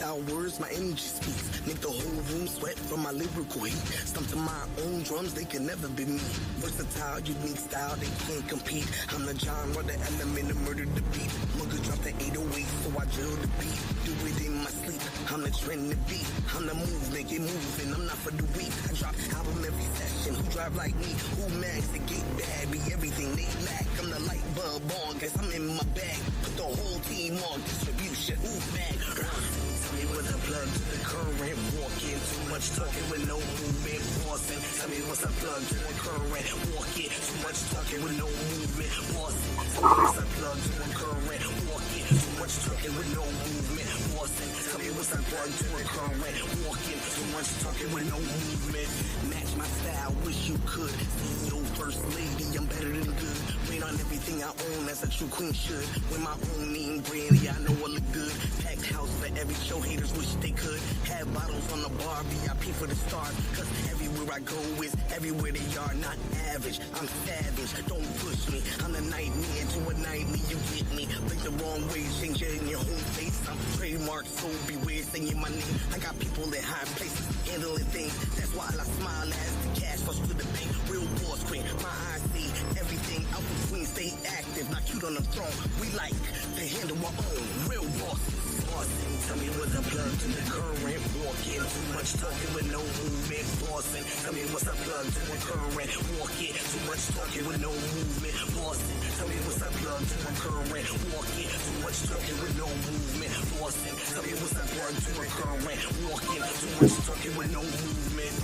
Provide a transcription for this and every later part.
Without words, my energy speaks. Make the whole room sweat from my lyrical heat. Stump to my own drums, they can never be me. Versatile, unique style, they can't compete. I'm the genre, the element, the murder, the beat. Mugga drop the 808, so I drill the beat. Do it in my sleep, I'm the trend, the beat. I'm the move, make it moving, I'm not for the weak. I drop album every session, who drive like me? Who max to get bad, be everything they lack. I'm the light bulb on, guess I'm in my bag. Put the whole team on distribution, who's mad? Tell me what's a plug to the current. Walking, too much talking with no movement. Boston, tell me what's a plug to the current. Walking, too much talking with no movement. Boston, tell me what's a plug to the current. Walking, too much talking with no movement. Boston, tell me what's a plug to the current. Walking, too much talking with no movement. Match my style, wish you could. CEO, first lady, I'm better than good. Rain on everything I own as a true queen should. With my own name brand, yeah, I know I look good. Packed house for every show, haters wish they could. Have bottles on the bar, VIP for the stars. Cause everywhere I go is everywhere they are. Not average, I'm savage, don't push me. I'm the nightmare to a nightmare, you get me. Blink the wrong way, change it in your whole face. I'm trademark, so beware saying my name. I got people in high places, handling things. That's why I smile as the cash flush to the bank. Real boss queen, my eyes see everything. Out between, stay active, not cute on the throne. We like to handle our own, real bosses. Boston, tell me what's a plug to the current. Walking, too much talking with no movement. Boston, tell me what's a plug to the current. Walking, too much talking with no movement. Boston, tell me what's a plug to the current. Walking, too much talking with no movement. Boston, tell me what's a plug to the current. Walking, too much talking with no movement.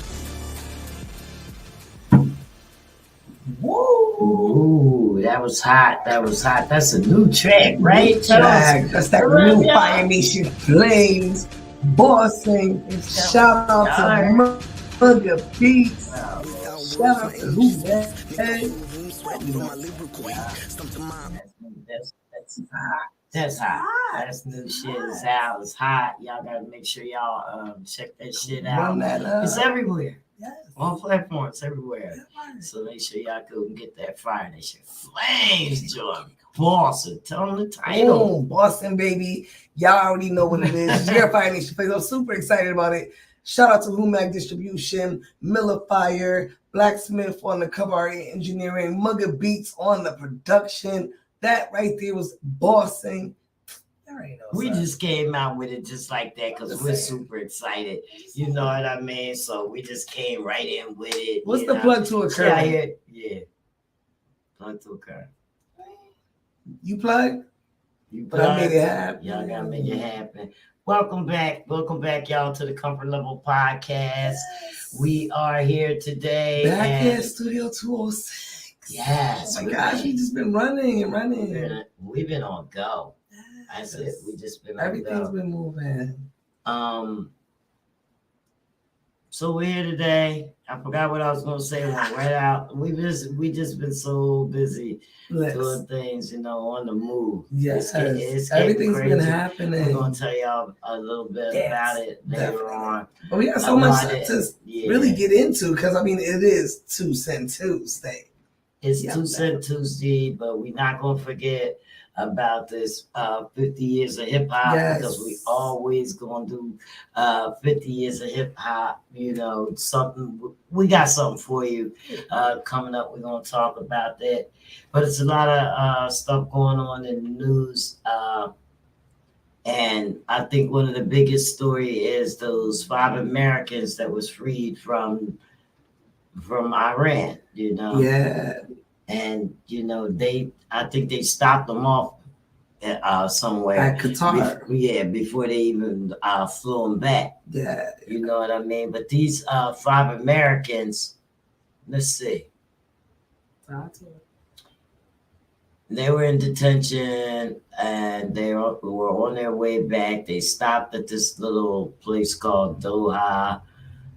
Woo! That was hot. That was hot. That's a new track, right? Track. That's that new FIRENATION FLAMEZ. Bossing. Shout out to Mugga Beats. Shout out to who that? That's hot. That's new shit. It's out. It's hot. Y'all gotta make sure y'all check that shit out. Run that up. It's everywhere. Yes. On platforms everywhere. So make sure y'all go and get that FIRENATION FLAMEZ joint. Boston. Tell them the title. Boom, Boston, baby. Y'all already know what it is. Your FIRENATION FLAMEZ. I'm super excited about it. Shout out to Humac Distribution, Miller Fire, Blacksmith on the cover art and engineering, Mugga Beats on the production. That right there was Boston. We just came out with it just like that because we're super excited. You know what I mean? So we just came right in with it. What's the plug to occur? Yeah. Plug to occur. You plug? You plug. I made it happen. Y'all gotta make it happen. Welcome back. Welcome back, y'all, to the Comfort Level Podcast. We are here today. Back in Studio 206. Yes. Oh my gosh, we just been running and running. We've been on go. That's it. We just been everything's been moving. So we're here today. I forgot what I was gonna say. Right out. We just been so busy doing things, on the move. Yes, it's everything's crazy. been happening. We're gonna tell y'all a little bit about it later on. But we got so much to really get into because it is 2 Cent Tuesday. It's 2 Cent Tuesday, but we're not gonna forget about this 50 years of hip hop because we always gonna do 50 years of hip hop. Something we got something for you coming up. We're gonna talk about that, but it's a lot of stuff going on in the news, and I think one of the biggest story is those 5 Americans that was freed from Iran. And I think they stopped them off somewhere at Qatar. Before they even flew them back. Yeah, you know what I mean. But these 5 Americans, let's see, they were in detention and they were on their way back. They stopped at this little place called Doha.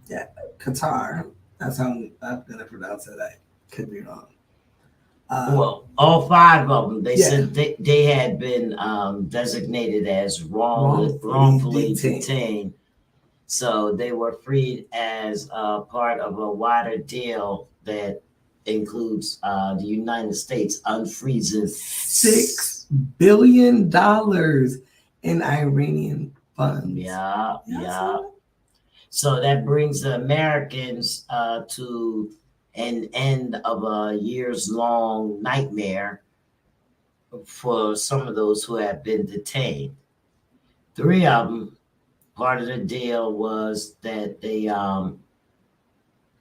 Yeah, Qatar. That's how I'm gonna pronounce it. I could be wrong. Well, all 5 of them, they said they had been designated as wrongfully detained. So they were freed as part of a wider deal that includes the United States unfreezing $6 billion in Iranian funds. Yeah. So that brings the Americans to an end of a years-long nightmare for some of those who have been detained. 3 of them, part of the deal was that they,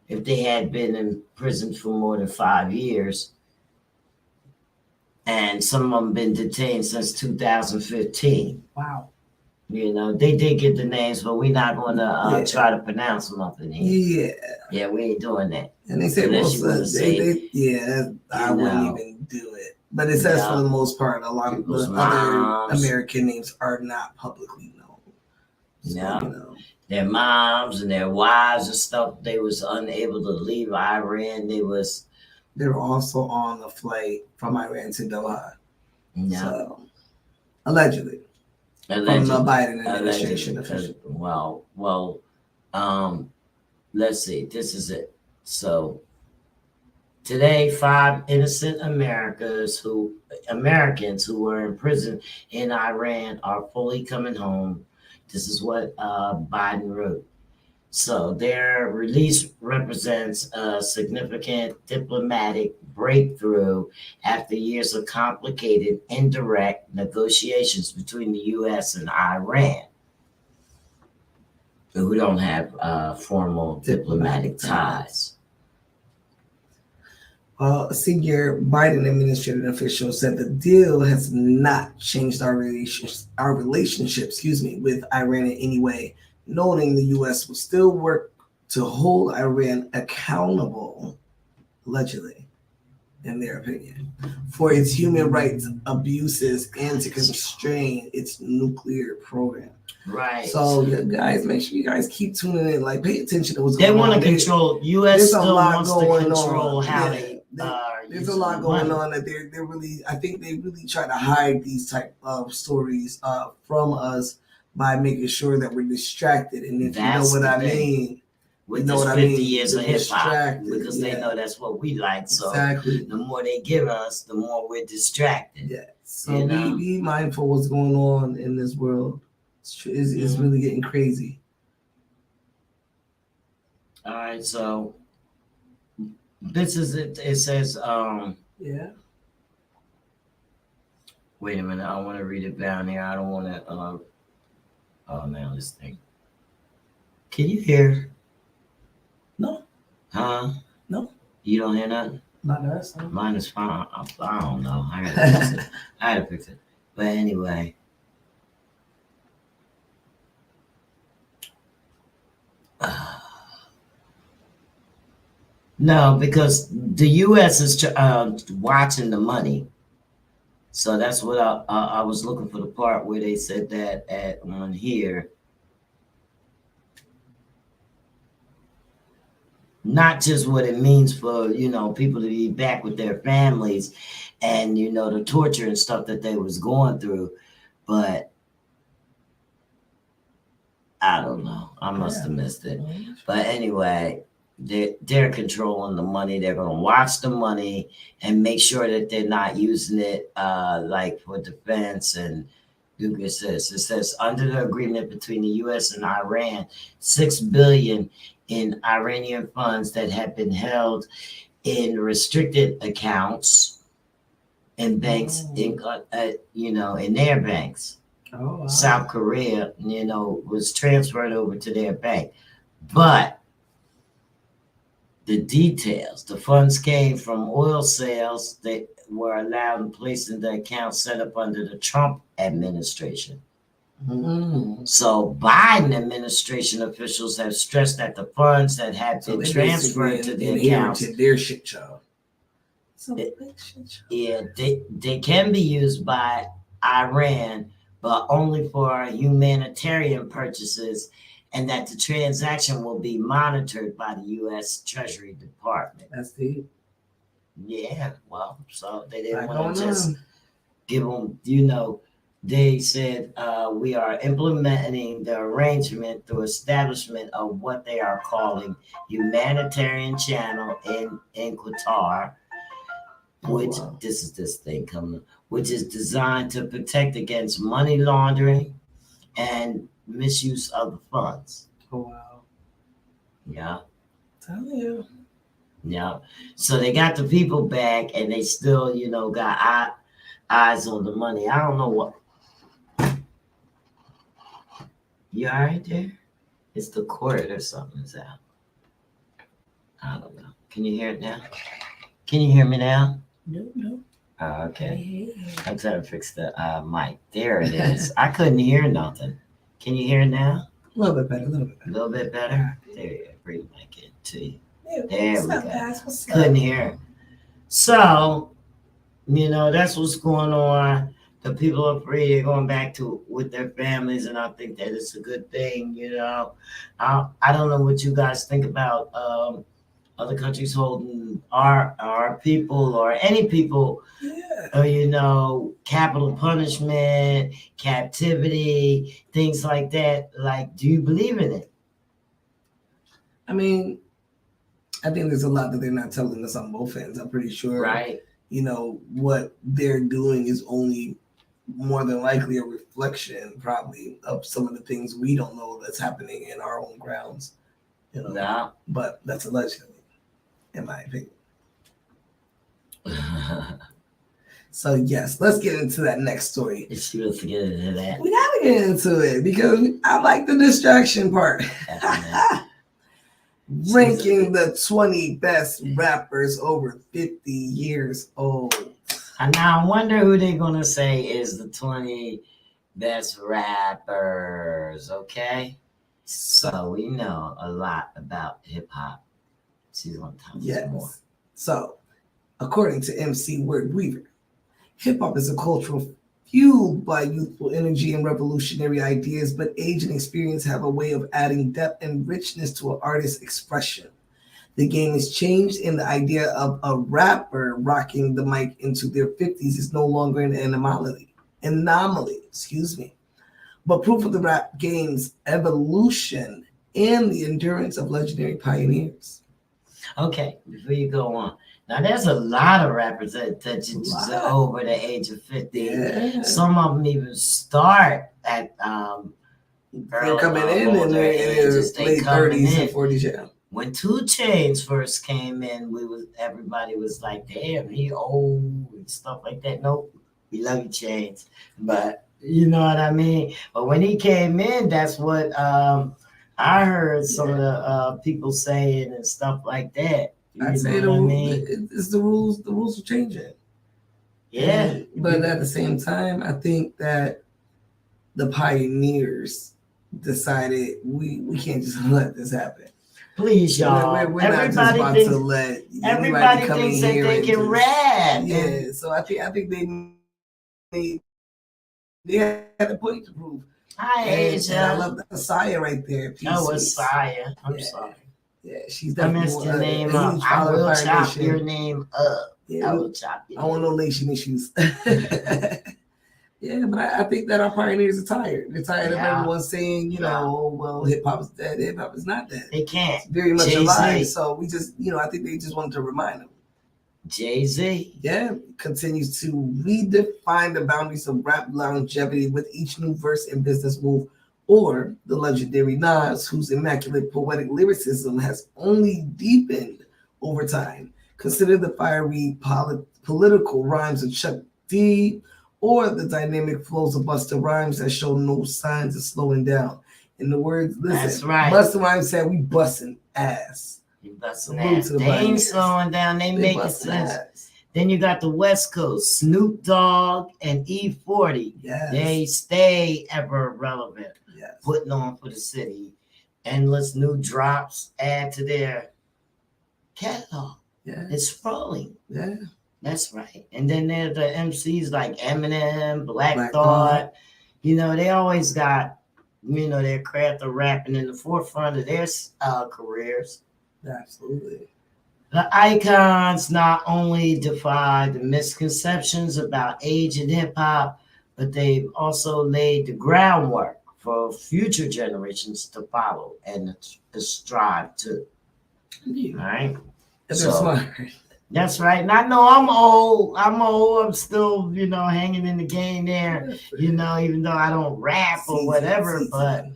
if they had been in prison for more than 5 years, and some of them been detained since 2015. Wow. You know, they did get the names, but we're not going to try to pronounce them up in here. Yeah, we ain't doing that. And they say I wouldn't even do it. But it says for the most part, a lot of the other American names are not publicly known. So, their moms and their wives and stuff, they was unable to leave Iran. They were also on a flight from Iran to Doha. So, allegedly. From the Biden administration official. Let's see. This is it. So today, 5 innocent Americans who were in prison in Iran are fully coming home. This is what Biden wrote. So their release represents a significant diplomatic breakthrough after years of complicated indirect negotiations between the U.S. and Iran, who don't have formal diplomatic ties. A senior Biden administration official said the deal has not changed our relationship, with Iran in any way, noting the U.S. will still work to hold Iran accountable, allegedly, in their opinion, for its human rights abuses and to constrain its nuclear program. Right. So, guys, make sure you guys keep tuning in. Like, pay attention to what's going on. They want to control. U.S. still wants to control how there's a lot going on that they're really. I think they really try to hide these type of stories from us by making sure that we're distracted. And if you know what I mean. With this 50 years of hip hop, because they know that's what we like. So the more they give us, the more we're distracted. Yeah. So be mindful what's going on in this world. It's really getting crazy. All right. So this is it. It says, wait a minute. I want to read it down here. I don't want to. Oh, now this thing. Can you hear? No. Huh? No. You don't hear nothing? Not us. No. Mine is fine. I don't know. I gotta fix it. But anyway. No, because the U.S. is watching the money. So that's what I was looking for, the part where they said that on here. Not just what it means for, people to be back with their families and, the torture and stuff that they was going through. But I don't know. I must have missed it. But anyway, they're controlling the money. They're going to watch the money and make sure that they're not using it like for defense. And look at this. It says, under the agreement between the U.S. and Iran, $6 billion in Iranian funds that have been held in restricted accounts in banks, in their banks. Oh, wow. South Korea, was transferred over to their bank. But the details, the funds came from oil sales that were allowed and placed in the account set up under the Trump administration. Mm-hmm. So Biden administration officials have stressed that the funds that had been transferred to the accounts, their shit show. They can be used by Iran, but only for humanitarian purposes, and that the transaction will be monitored by the U.S. Treasury Department. That's deep. Yeah, well, so they didn't want to just give them, they said, we are implementing the arrangement through establishment of what they are calling humanitarian channel in Qatar, which this thing coming, which is designed to protect against money laundering and misuse of the funds. Oh wow. Yeah. Tell you. Yeah. So they got the people back and they still, got eyes on the money. I don't know what. You all right there? It's the cord or something's out. I don't know. Can you hear it now? Can you hear me now? No. Oh, okay. Hey. I'm trying to fix the mic. There it is. I couldn't hear nothing. Can you hear it now? A little bit better. A little bit better? There you go. Bring the mic in to you. There we go. Guys? What's Couldn't hear. So, that's what's going on. The people are free. They're going back to with their families, and I think that it's a good thing. I don't know what you guys think about other countries holding our people or any people, capital punishment, captivity, things like that. Like, do you believe in it? I mean, I think there's a lot that they're not telling us on both ends. I'm pretty sure, right? What they're doing is only more than likely a reflection, probably, of some of the things we don't know that's happening in our own grounds. Yeah. But that's allegedly, in my opinion. So yes, let's get into that next story. She wants to get into that. We gotta get into it because I like the distraction part. Ranking the 20 best rappers over 50 years old. And now I wonder who they're gonna say is the 20 best rappers. Okay, so we know a lot about hip hop. She's gonna tell us more. So, according to MC Word Weaver, hip hop is a cultural fueled by youthful energy and revolutionary ideas, but age and experience have a way of adding depth and richness to an artist's expression. The game has changed, and the idea of a rapper rocking the mic into their 50s is no longer an anomaly, but proof of the rap game's evolution and the endurance of legendary pioneers. Okay, before you go on, now there's a lot of rappers that just over the age of 50. Yeah. Some of them even start at they're coming in and they're late 30s and 40s. Yeah. When 2 Chainz first came in, everybody was like, "Damn, he old," and stuff like that. Nope, we love you, Chainz, but you know what I mean. But when he came in, that's what I heard some of the people saying and stuff like that. I'd say it's the rules. The rules are changing. Yeah, but at the same time, I think that the pioneers decided we can't just let this happen. Please, y'all. We're not just about to let everybody thinks that they can rap. Yeah, so I think they had a point to prove. Hi, I love that Saya right there. Oh, it's Saya. I'm sorry. Yeah, she's definitely. I messed your name up. I will chop your name up. Yeah, I will chop your name. I want no nation issues. Yeah, but I think that our pioneers are tired. They're tired of everyone saying, oh, well, hip hop is dead. Hip hop is not dead. They can't. It's very much alive. So we just, I think they just wanted to remind them. Jay-Z. Yeah, continues to redefine the boundaries of rap longevity with each new verse and business move. Or the legendary Nas, whose immaculate poetic lyricism has only deepened over time. Consider the fiery political rhymes of Chuck D, or the dynamic flows of Busta Rhymes that show no signs of slowing down. In the words, listen, that's right. Busta Rhymes said, "We busting ass." You busting ass. They ain't slowing down. They making sense. Ass. Then you got the West Coast, Snoop Dogg and E40. Yes. They stay ever relevant. Yes. Putting on for the city. Endless new drops add to their catalog. Yeah. It's sprawling. Yeah. That's right. And then there's the MCs like Eminem, Black Thought. They always got, their craft of rapping in the forefront of their careers. Absolutely. The icons not only defy the misconceptions about age in hip hop, but they've also laid the groundwork for future generations to follow and to strive to. Yeah. All right. They're smart. That's right. And I know I'm old. I'm still, hanging in the game there, even though I don't rap or whatever. But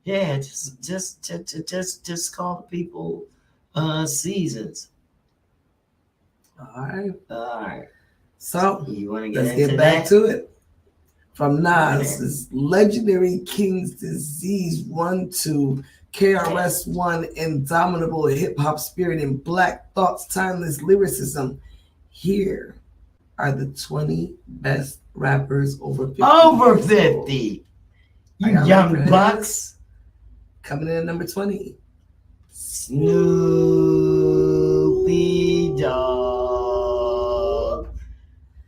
yeah, just call the people seasons. All right. All right. So you want to let's get back to it. From Nas, Legendary King's Disease 1-2, KRS-One, Indomitable Hip Hop Spirit, and Black Thought's Timeless Lyricism. Here are the 20 best rappers over 50. Over 50. You young bucks. Coming in at number 20. Snoopy Dogg.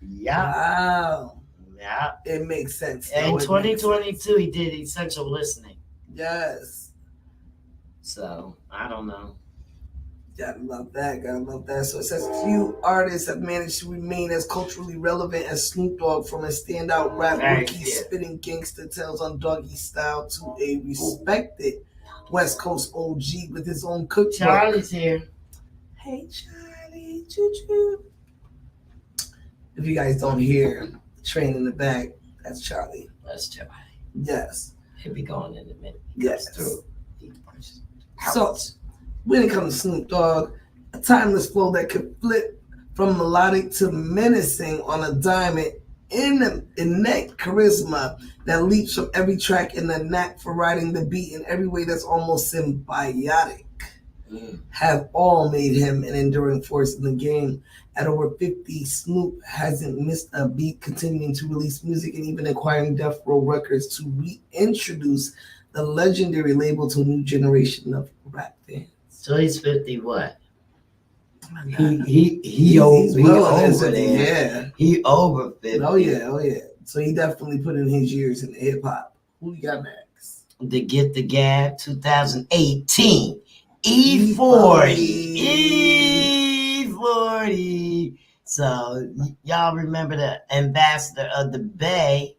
Yeah. Wow. Yeah. It makes sense. In 2022, he did Essential Listening. Yes. So, I don't know. Gotta love that. So it says few artists have managed to remain as culturally relevant as Snoop Dogg, from a standout rap rookie spitting gangster tales on Doggy Style to a respected West Coast OG with his own cookbook. Charlie's here. Hey, Charlie. Choo-choo. If you guys don't hear the train in the back, that's Charlie. That's Charlie. Yes. He'll be going in a minute. Yes. So, when it comes to Snoop Dogg, a timeless flow that could flip from melodic to menacing on a dime, innate charisma that leaps from every track, and the knack for riding the beat in every way that's almost symbiotic, have all made him an enduring force in the game. At over 50, Snoop hasn't missed a beat, continuing to release music and even acquiring Death Row Records to reintroduce the legendary label to a new generation of rap fans. So he's 50 what? He's over there. Yeah. He over 50. Oh yeah. So he definitely put in his years in hip hop. Who you got next? The Get the Gab 2018 E40. E40. So y'all remember the ambassador of the Bay.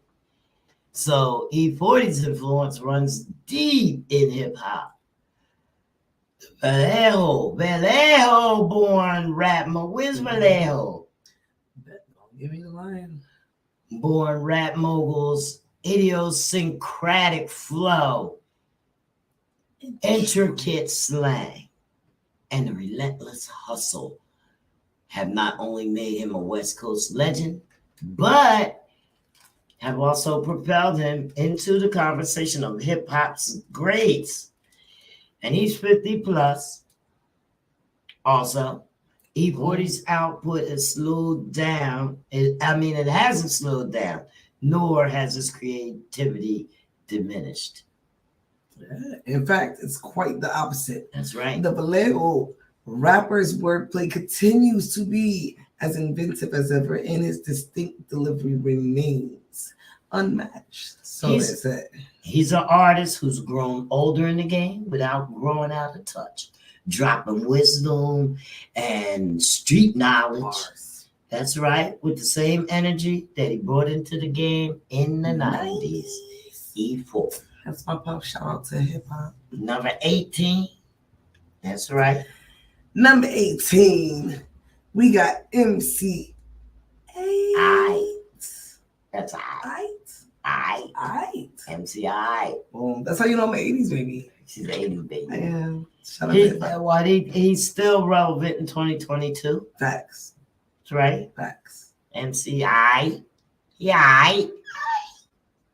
So E40's influence runs deep in hip hop. Vallejo born rap. Where's Vallejo? Don't give me the line. Born rap mogul's idiosyncratic flow, intricate slang, and the relentless hustle have not only made him a West Coast legend, but have also propelled him into the conversation of hip hop's greats. And he's 50 plus. Also, E40's output has slowed down. It hasn't slowed down, nor has his creativity diminished. Yeah. In fact, it's quite the opposite. That's right. The Vallejo rapper's wordplay continues to be as inventive as ever, and his distinct delivery remains unmatched. So he's an artist who's grown older in the game without growing out of touch, dropping wisdom and street knowledge. That's right, with the same energy that he brought into the game in the 90s. E4. That's my pop. Shout out to hip hop. Number 18. That's right. Number 18, we got MC. That's I. MCI. Boom. That's how you know I'm an 80s baby. She's 80s baby. I am. Shout out to hip hop. He's still relevant in 2022. Facts. That's right. Facts. MCI. Yeah.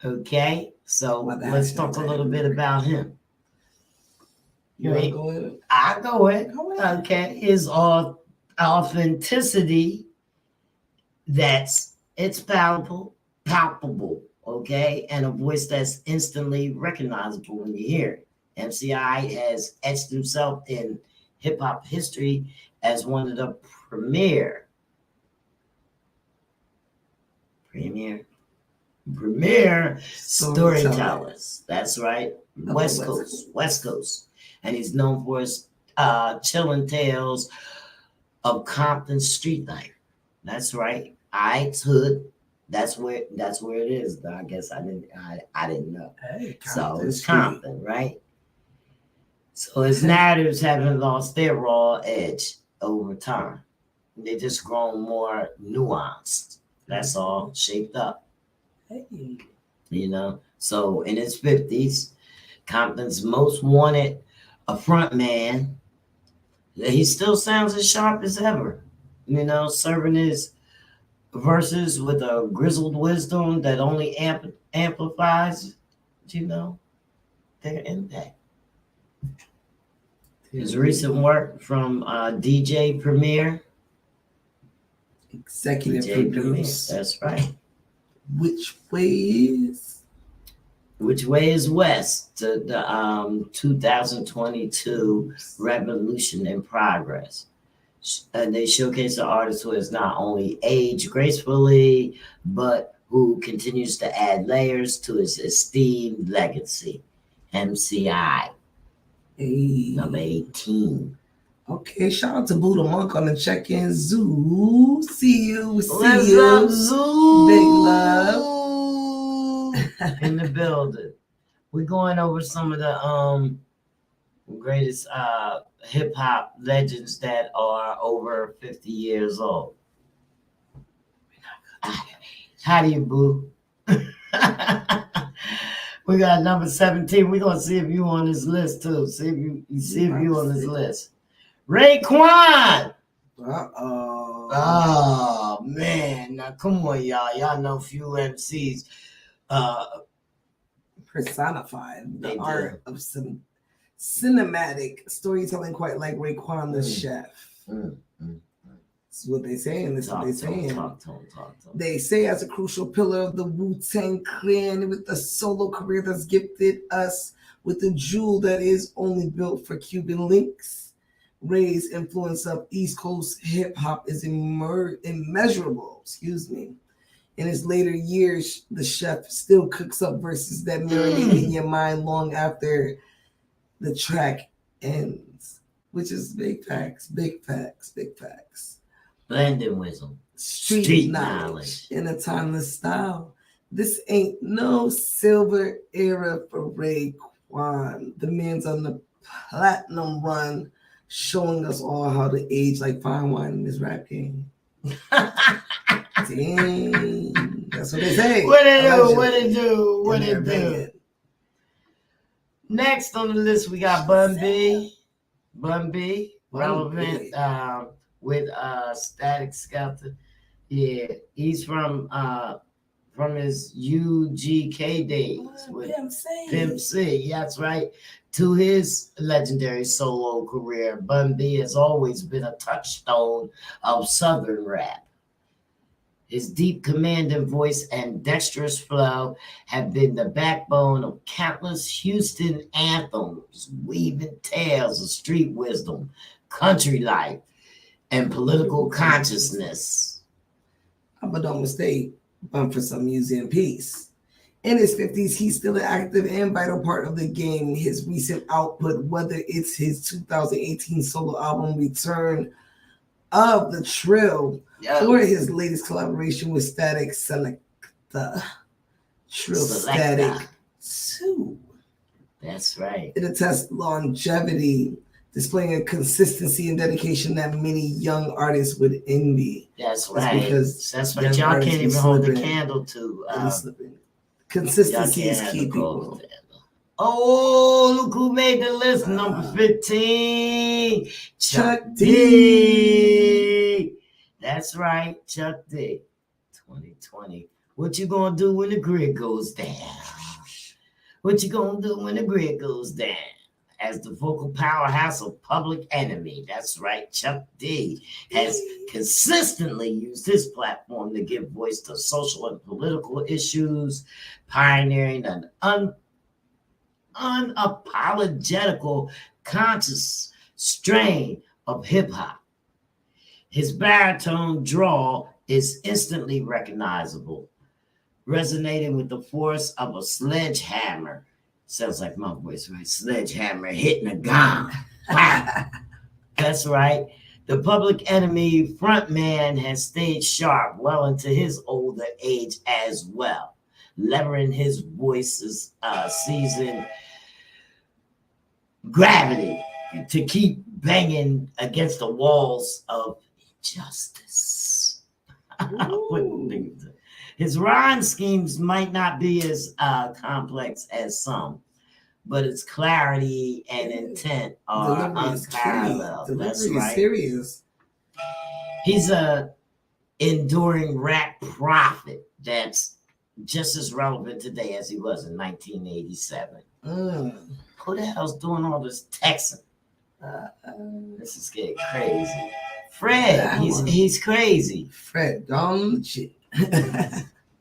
Okay. So let's talk a little bit about him. You want to go ahead? I'll go ahead. Okay. His authenticity, it's palpable, okay? And a voice that's instantly recognizable when you hear it. MCI has etched himself in hip-hop history as one of the premier storytellers. That's right. West Coast. And he's known for his chilling tales of Compton street life. That's right. Hood. That's where it is. I guess I didn't know. Hey, so it's Compton, right? So his narratives haven't lost their raw edge over time. They just grown more nuanced. That's all, shaped up. Hey. You know, so in his 50s, Compton's most wanted a front man. He still sounds as sharp as ever, you know, serving his verses with a grizzled wisdom that only amplifies, you know, their impact. His recent work from DJ Premier. Executive DJ produce. Premier, that's right. Which way is west to the 2022 Revolution in Progress? They showcase an artist who has not only aged gracefully, but who continues to add layers to his esteemed legacy. MCI, number 18. Okay, shout out to Buddha Monk on the check-in. Zoo, see you. What's up, Zoo? Big love in the building. We're going over some of the greatest hip hop legends that are over 50 years old. How do you, boo? We got number 17. We're gonna see if you on this list too. See if you on this list. Raekwon. Oh man, now come on, y'all. Y'all know few MCs personified the art of some cinematic storytelling, quite like Raekwon the chef. That's what they say, and this is what they saying. Talk. They say as a crucial pillar of the Wu-Tang Clan with a solo career that's gifted us with a jewel that is only built for Cuban links. Ray's influence of East Coast hip hop is immeasurable. In his later years, the chef still cooks up verses that marinate in your mind long after the track ends, which is big facts. Blending wisdom, street knowledge in a timeless style. This ain't no silver era for Raekwon. The man's on the platinum run, showing us all how to age like fine wine in this rap game. Dang, that's what they say. What it do? Next on the list, we got Bun B. Relevant with Static Skelton. Yeah, he's from his UGK days with Pimp C. That's right. To his legendary solo career, Bun B has always been a touchstone of Southern rap. His deep commanding voice and dexterous flow have been the backbone of countless Houston anthems, weaving tales of street wisdom, country life, and political consciousness. But don't mistake Bun for some museum piece. In his 50s, he's still an active and vital part of the game. His recent output, whether it's his 2018 solo album, Return of the Trill, or his latest collaboration with Static Selecta, Trill Static 2. That's right. It attests longevity, displaying a consistency and dedication that many young artists would envy. That's right. Because that's what y'all can't even hold the candle to. Consistency is key, people. Oh, look who made the list. Number 15. Chuck D. That's right, Chuck D. 2020. What you gonna do when the grid goes down? What you gonna do when the grid goes down? As the vocal powerhouse of Public Enemy, that's right, Chuck D has consistently used his platform to give voice to social and political issues, pioneering an unapologetical, conscious strain of hip-hop. His baritone drawl is instantly recognizable, resonating with the force of a sledgehammer. Sounds like my voice, right? Sledgehammer hitting a gong. Wow. That's right. The Public Enemy frontman has stayed sharp well into his older age as well, levering his voice's seasoned gravity to keep banging against the walls of justice. His rhyme schemes might not be as complex as some, but its clarity and intent are unparalleled. That's right. Serious. He's a enduring rap prophet that's just as relevant today as he was in 1987. Who the hell's doing all this texting? This is getting crazy. Fred, he's crazy. Fred, don't shit.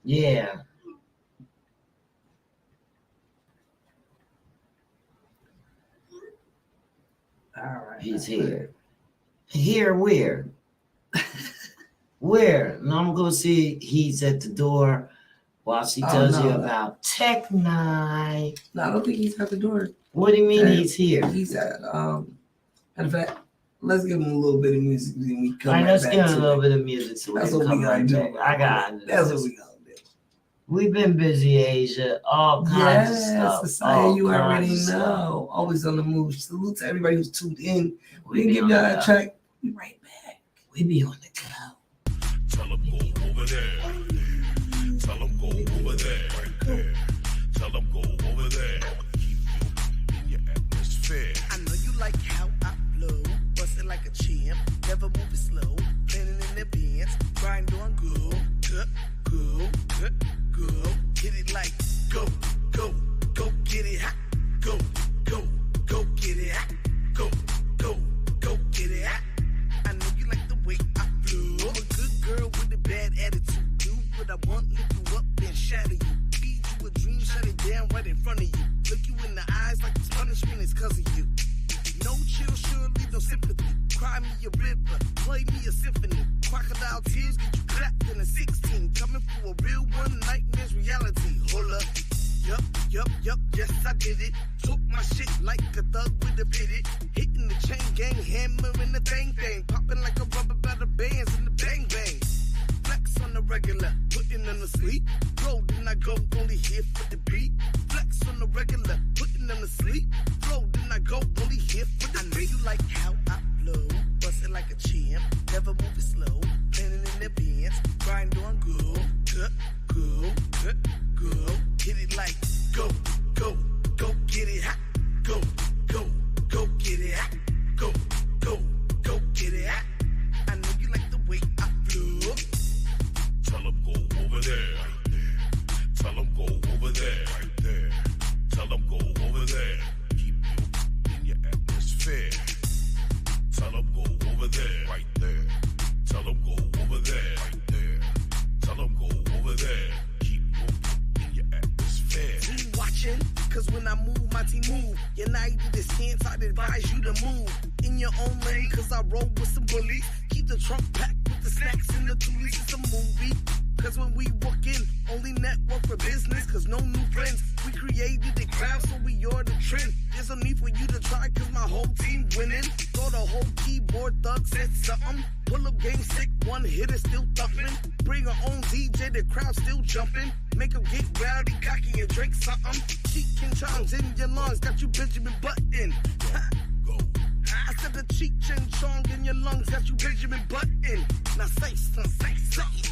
Yeah. All right. He's here. Here where? Where? No, I'm going to see he's at the door while she tells you about Tech Night. No, I don't think he's at the door. What do you mean he's here? He's at, in fact, let's give him a little bit of music and we come right, right let's back give him to a little bit of music so that's we what can we come gotta right do. back. I got it. That's what we gotta do. We've been busy, Asia. All kinds of stuff. Society, you already know. Always on the move. Salute to everybody who's tuned in. We can give y'all that track. Be right back. We be on the go. Tell them go over there. Tell them go over there. Right there. Tell them go over there. Keep you in your atmosphere. I know you like how I flow, bustin' like a champ, never moving slow, planning in advance, grind on go, hit it like go, get it hot, go, get it hot, go, get it hot. I know you like the way I flow. I'm a good girl with a bad attitude. Do what I want, lift you up and shatter you. Feed you a dream, shut it down right in front of you. Look you in the eyes like this punishment is cause of you. No chill, sure, leave no sympathy. Cry me a river, play me a symphony. Crocodile tears get you clapped in a 16. Coming for a real one, nightmare's reality. Hold up. Yup, yes I did it. Took my shit like a thug with a pivot. Hitting the chain gang, hammering the thing. Popping like a rubber batter bands in the bang bang. Flex on the regular, putting them to sleep. Flow, then I go, only here for the beat. Flex on the regular, putting them to sleep. Flow, then I go, only here for the beat. I know you like how I flow, bustin' like a champ, never moving slow, planning in advance, grind on go, hit it like go, get it hot, go, get it hot, go, get it hot. I know you like the way I flow. Tell them go over there. Right there. Tell them go over there. Right there. Tell them go over there. Keep you in your atmosphere. Tell them go over there. Right there. Tell them go over there. Right there. Tell them go over there. Keep you in your atmosphere. Team watching, cause when I move, my team move. United is stance, I'd advise you to move in your own lane, cause I roll with some bullies. Keep the trunk packed with the snacks and the toolies. It's a movie, cause when we walk in, only network for business, cause no new friends. We created the crowd, so we are the trend. There's no need for you to try, cause my whole team winning. Throw the whole keyboard, thug said something. Pull up game stick, one hitter still thumping. Bring our own DJ, the crowd still jumping. Make them get rowdy, cocky, and drink something. Cheek and charms in your lungs, got you Benjamin Button. I said the cheek and chong in your lungs, got you Benjamin Button. Now say something.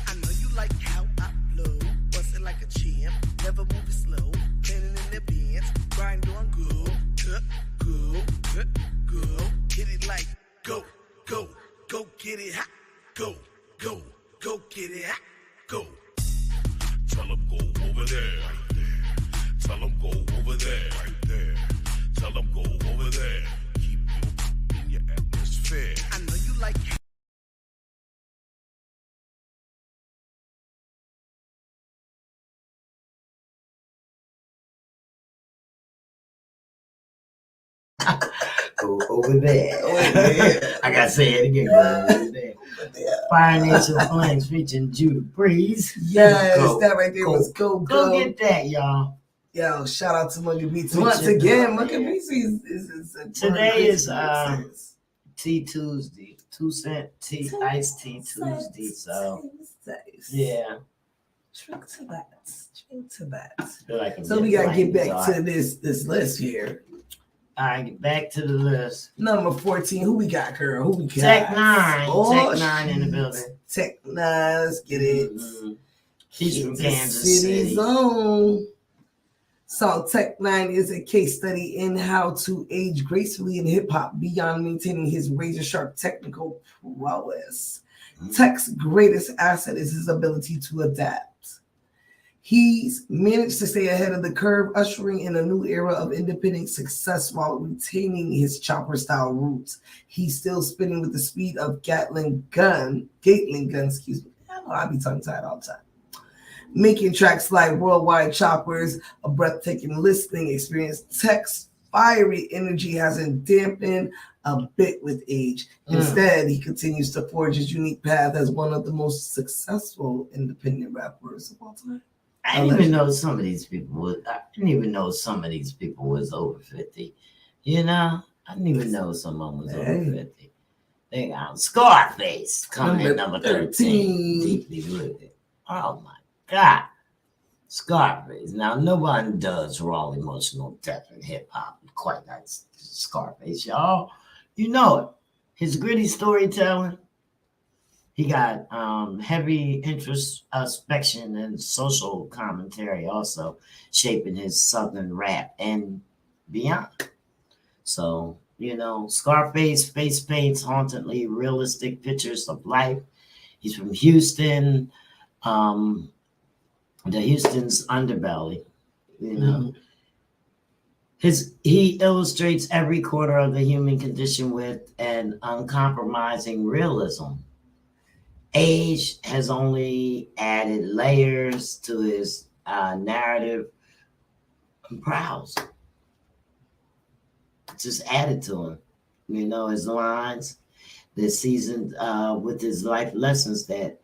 I know you like how I flow, bustin' like a champ, never moving slow, planning in advance, grind on go, hit it like go, get it hot, go, get it hot, go. Tell them go over there. Right there. Tell them go over there. Right there. Tell them go over there. Keep you in your atmosphere. I know you like Go over there. I gotta say it again. Go over there. FIRENATION FLAMEZ featuring Judah Breeze. Yes, that right there was go. Go get that, y'all. Yo, shout out to Mugga Beats once again. Mugga Beats is today is Tea Tuesday, 2 cent tea, iced tea Tuesday. So yeah, drink to that. Like so we gotta get back to this list here. All right, back to the list. Number 14. Who we got, girl? Who we got? Tech Nine. Oh, Tech Nine in the building. Tech Nine. Let's get it. Mm-hmm. He's from Kansas City City. Zone. So Tech Nine is a case study in how to age gracefully in hip hop beyond maintaining his razor sharp technical prowess. Tech's greatest asset is his ability to adapt. He's managed to stay ahead of the curve, ushering in a new era of independent success while retaining his chopper style roots. He's still spinning with the speed of Gatling gun, excuse me. I be tongue tied all the time. Making tracks like Worldwide Choppers a breathtaking listening experience. Tech's fiery energy hasn't dampened a bit with age. Instead, he continues to forge his unique path as one of the most successful independent rappers of all time. I didn't even know some of these people was. I didn't even know some of these people was over 50. You know, I didn't even know some of them was over 50. They got Scarface coming in number 13. Deeply rooted. Oh my God, Scarface. Now nobody does raw emotional depth in hip hop quite like Scarface, y'all. You know it. His gritty storytelling. He got heavy introspection and social commentary also shaping his Southern rap and beyond. So, you know, Scarface face paints hauntingly realistic pictures of life. He's from Houston, the Houston's underbelly, you know. He illustrates every corner of the human condition with an uncompromising realism. Age has only added layers to his narrative and prowess. Just added to him. You know, his lines, they're seasoned with his life lessons that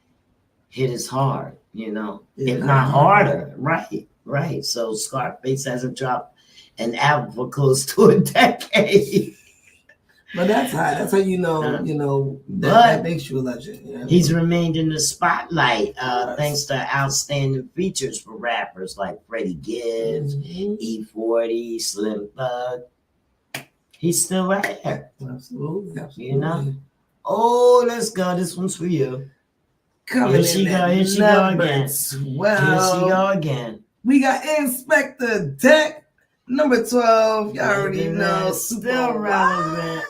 hit us hard, you know, if not harder. Right. So Scarface hasn't dropped an album for close to a decade. But that's how you know, that makes you a legend. You know? He's remained in the spotlight thanks to outstanding features for rappers like Freddie Gibbs, E40, Slim Thug. He's still right there. Absolutely. You know? Oh, let's go. This one's for you. Here she go again. We got Inspector Deck, number 12. Y'all already know. Still relevant.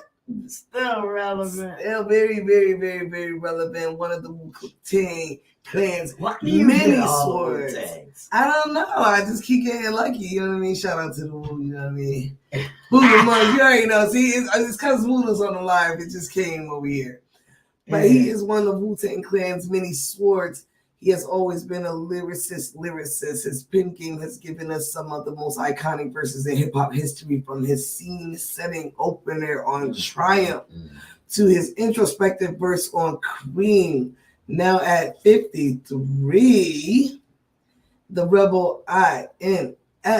Still relevant. Still very, very, very, very relevant. One of the Wu-Tang Clan's many swords. I don't know. I just keep getting lucky. You know what I mean? Shout out to the Wu. You know what I mean? Buddha Monk. You already know. See, it's because Buddha's on the live. It just came over here. But he is one of Wu-Tang Clan's many swords. He has always been a lyricist. His pen game has given us some of the most iconic verses in hip-hop history, from his scene-setting opener on Triumph to his introspective verse on Cream. Now at 53, the Rebel INS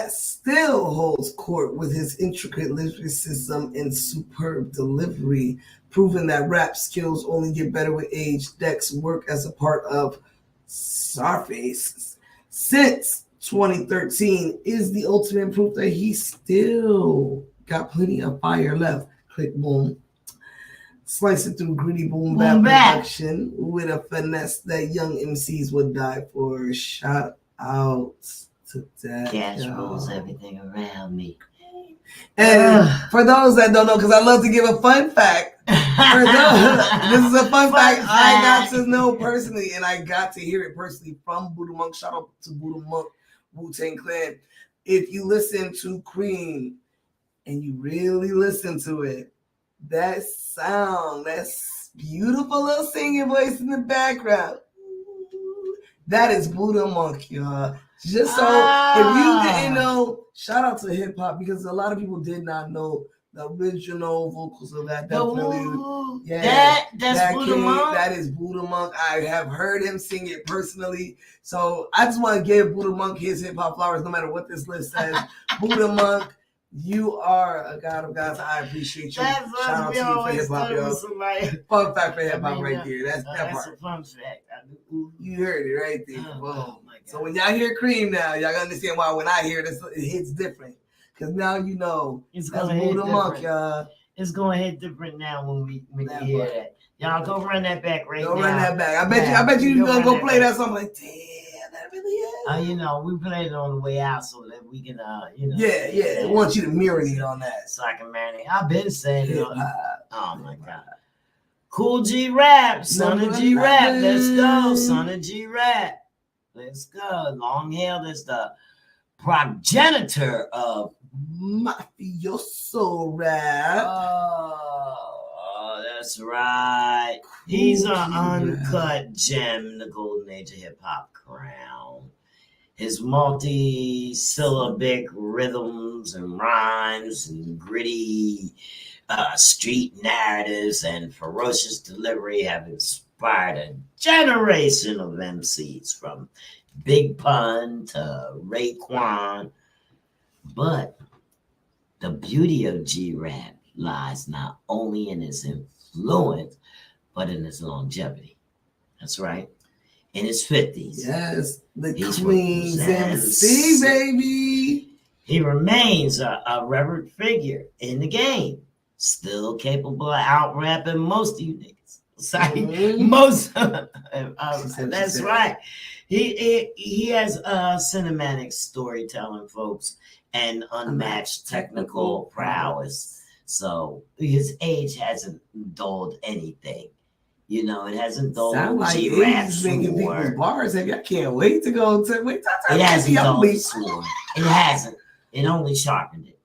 still holds court with his intricate lyricism and superb delivery, proving that rap skills only get better with age. Deck's work as a part of Scarface since 2013 is the ultimate proof that he still got plenty of fire left. Click, boom. Slice it through gritty boom bap production with a finesse that young MCs would die for. Shout out to that. Cash rules everything around me. And for those that don't know, because I love to give a fun fact. This is a fun fact I got to know personally, and I got to hear it personally from Buddha Monk. Shout out to Buddha Monk, Wu-Tang Clan. If you listen to Cream and you really listen to it, that sound, that's beautiful little singing voice in the background, that is Buddha Monk, y'all. Just so if you didn't know, shout out to hip hop, because a lot of people did not know the original vocals of that. Definitely, that's Buddha Monk. That is Buddha Monk. I have heard him sing it personally, so I just want to give Buddha Monk his hip hop flowers, no matter what this list says. Buddha Monk, you are a god of gods. I appreciate you. Shout out to you for hip hop, y'all. Fun fact for hip hop right there. That's that part. That's a fun fact. You heard it right there. Oh my God. So when y'all hear Cream now, y'all understand why when I hear this, it hits different. Because now you know. It's That's gonna hit Buddha Monk, different. y'all. It's gonna hit different now when you hear that. Y'all go run that back right now. Go run that back. I bet you gonna go play that song. Like, damn, that really is. You know, we played it on the way out so that we can, you know. Yeah. I want you to marinate on that. So I can marinate. I've been saying it. Oh my God. Cool G Rap, son of G Rap. Let's go, son of G Rap. Let's go. Long hair is the progenitor of Mafioso Rap. Oh, that's right. He's an uncut gem, the golden age of hip hop crown. His multi-syllabic rhythms and rhymes and gritty street narratives and ferocious delivery have inspired a generation of MCs from Big Pun to Raekwon. But the beauty of G-Rap lies not only in his influence, but in his longevity. That's right. In his 50s. Yes, the Queen's MC, baby. He remains a reverend figure in the game, still capable of out-rapping most of you niggas. Sorry, most. That's right. He has cinematic storytelling, folks, and unmatched technical prowess. So his age hasn't dulled anything. You know, it hasn't dulled G-Rap's making people's bars. I can't wait to go to it hasn't dulled the sword. It hasn't. It only sharpened it.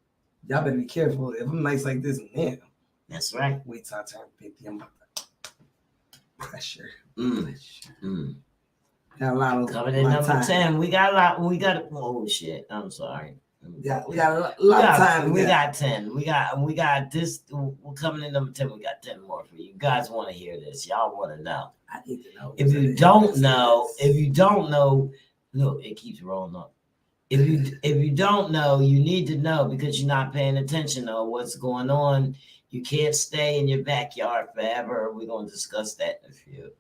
Y'all better be careful. If I'm nice like this, man. That's right. Wait till I turn 50. I'm about to pressure. Got a lot of coming in number 10. We got a lot. Oh shit! I'm sorry. Yeah, we got a lot of time. We got 10. We got this. We're coming in number 10. We got 10 more for you. You guys want to hear this? Y'all want to know? I need to know. If you don't know, look, it keeps rolling up. If you don't know, you need to know because you're not paying attention to what's going on. You can't stay in your backyard forever. We're going to discuss that in a few.